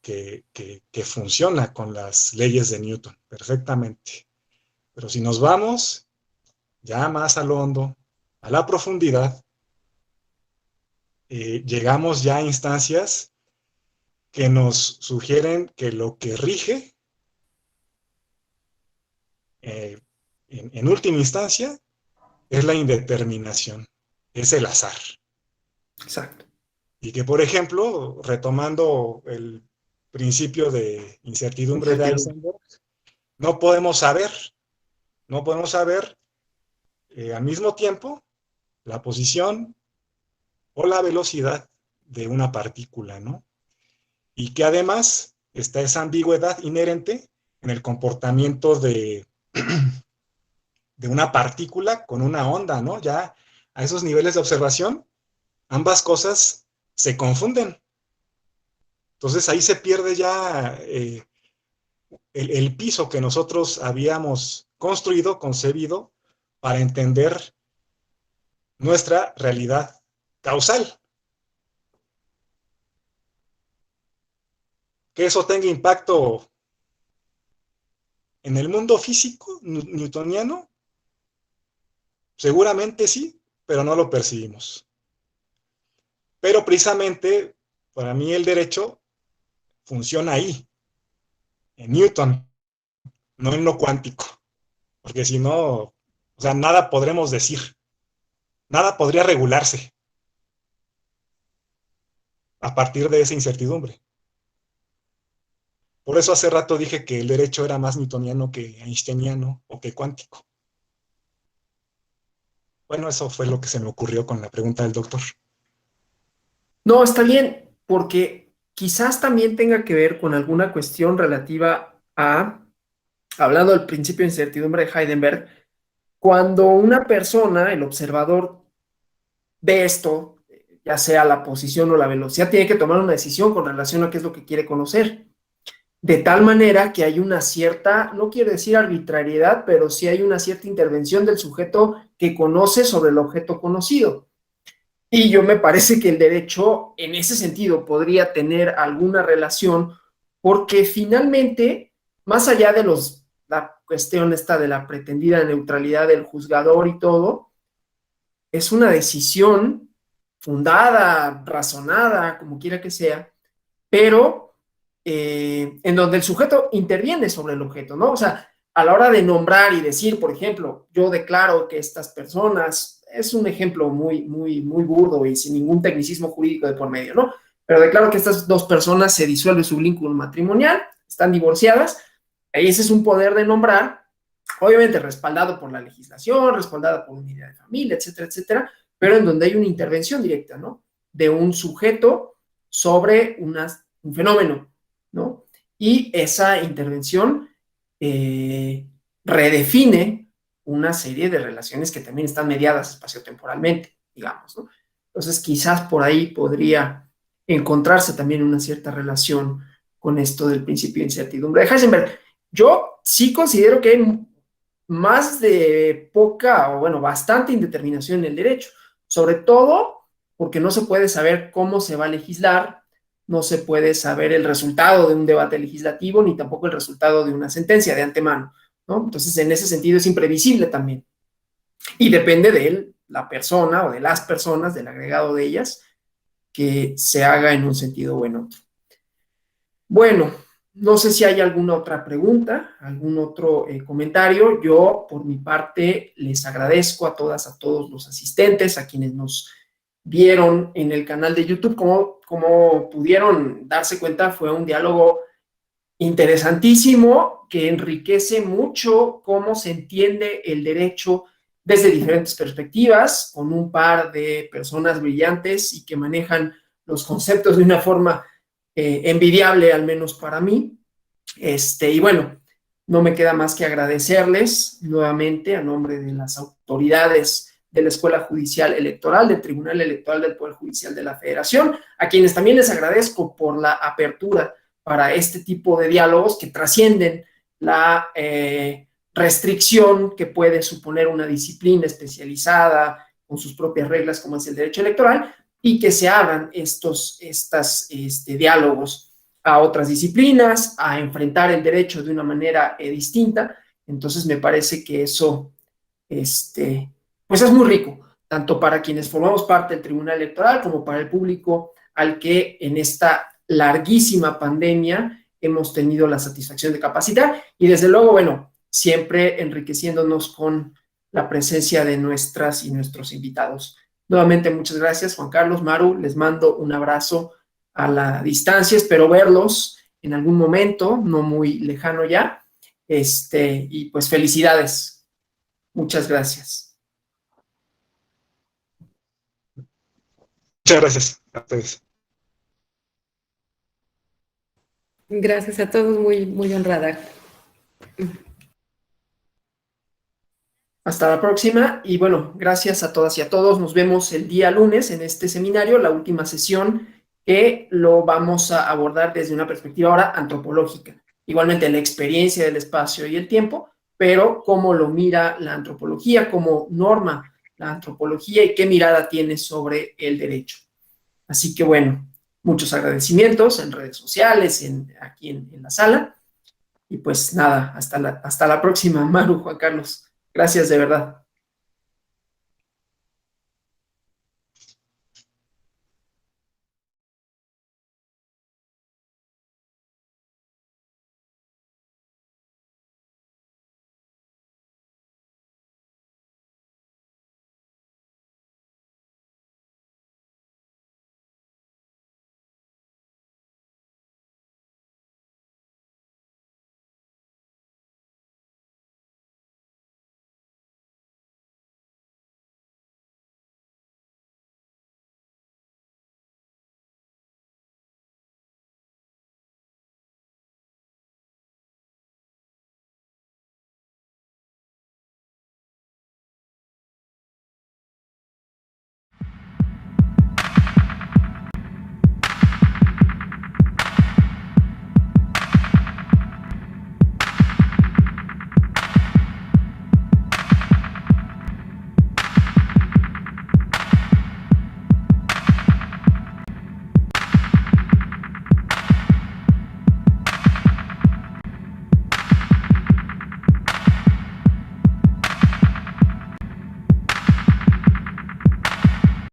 Que funciona con las leyes de Newton perfectamente. Pero si nos vamos ya más al hondo, a la profundidad, llegamos ya a instancias que nos sugieren que lo que rige, eh, en última instancia, es la indeterminación, es el azar. exacto. Y que, por ejemplo, retomando el principio de incertidumbre de Incertidumbre. Heisenberg, no podemos saber, no podemos saber al mismo tiempo la posición o la velocidad de una partícula, ¿no? Y que además está esa ambigüedad inherente en el comportamiento de una partícula con una onda, ¿no? Ya a esos niveles de observación, ambas cosas se confunden. Entonces ahí se pierde ya el piso que nosotros habíamos construido, concebido, para entender nuestra realidad causal. Que eso tenga impacto en el mundo físico newtoniano, seguramente sí, pero no lo percibimos. Pero precisamente, para mí el derecho funciona ahí, en Newton, no en lo cuántico, porque si no, o sea, nada podremos decir, nada podría regularse a partir de esa incertidumbre. Por eso hace rato dije que el derecho era más newtoniano que einsteiniano o que cuántico. Bueno, eso fue lo que se me ocurrió con la pregunta del doctor. No, está bien, porque quizás también tenga que ver con alguna cuestión relativa a, hablando del principio de incertidumbre de Heisenberg, cuando una persona, el observador, ve esto, ya sea la posición o la velocidad, tiene que tomar una decisión con relación a qué es lo que quiere conocer. De tal manera que hay una cierta, no quiero decir arbitrariedad, pero sí hay una cierta intervención del sujeto que conoce sobre el objeto conocido. Y yo me parece que el derecho en ese sentido podría tener alguna relación porque finalmente, más allá de la cuestión esta de la pretendida neutralidad del juzgador y todo, es una decisión fundada, razonada, como quiera que sea, pero en donde el sujeto interviene sobre el objeto, ¿no? O sea, a la hora de nombrar y decir, por ejemplo, yo declaro que estas personas, es un ejemplo muy burdo y sin ningún tecnicismo jurídico de por medio, ¿no? Pero declaro que estas dos personas se disuelve su vínculo matrimonial, están divorciadas, ahí ese es un poder de nombrar, obviamente respaldado por la legislación, respaldada por unidad de familia, etcétera, etcétera, pero en donde hay una intervención directa, ¿no? De un sujeto sobre un fenómeno, ¿no? Y esa intervención redefine una serie de relaciones que también están mediadas espaciotemporalmente, digamos, ¿no? Entonces, quizás por ahí podría encontrarse también una cierta relación con esto del principio de incertidumbre. De Heisenberg, yo sí considero que hay más de poca, o bueno, bastante indeterminación en el derecho, sobre todo porque no se puede saber cómo se va a legislar, no se puede saber el resultado de un debate legislativo, ni tampoco el resultado de una sentencia de antemano, ¿no? Entonces, en ese sentido es imprevisible también. Y depende de la persona o de las personas, del agregado de ellas, que se haga en un sentido o en otro. Bueno, no sé si hay alguna otra pregunta, algún otro comentario. Yo, por mi parte, les agradezco a todas, a todos los asistentes, a quienes nos vieron en el canal de YouTube. Como pudieron darse cuenta, fue un diálogo interesantísimo que enriquece mucho cómo se entiende el derecho desde diferentes perspectivas, con un par de personas brillantes y que manejan los conceptos de una forma envidiable, al menos para mí. Y bueno, no me queda más que agradecerles nuevamente a nombre de las autoridades de la Escuela Judicial Electoral, del Tribunal Electoral del Poder Judicial de la Federación, a quienes también les agradezco por la apertura para este tipo de diálogos que trascienden la restricción que puede suponer una disciplina especializada con sus propias reglas como es el derecho electoral, y que se abran estos diálogos a otras disciplinas, a enfrentar el derecho de una manera distinta. Entonces me parece que eso pues es muy rico, tanto para quienes formamos parte del Tribunal Electoral como para el público al que en esta larguísima pandemia hemos tenido la satisfacción de capacitar y desde luego, bueno, siempre enriqueciéndonos con la presencia de nuestras y nuestros invitados. Nuevamente, muchas gracias, Juan Carlos, Maru, les mando un abrazo a la distancia, espero verlos en algún momento, no muy lejano ya, y pues felicidades. Muchas gracias. Muchas gracias a ustedes. Gracias a todos, muy honrada. Hasta la próxima y bueno, gracias a todas y a todos. Nos vemos el día lunes en este seminario, la última sesión, que lo vamos a abordar desde una perspectiva ahora antropológica. Igualmente la experiencia del espacio y el tiempo, pero cómo lo mira la antropología, cómo norma la antropología y qué mirada tiene sobre el derecho. Así que bueno, muchos agradecimientos en redes sociales, aquí en la sala. Y pues nada, hasta la próxima, Maru, Juan Carlos. Gracias de verdad.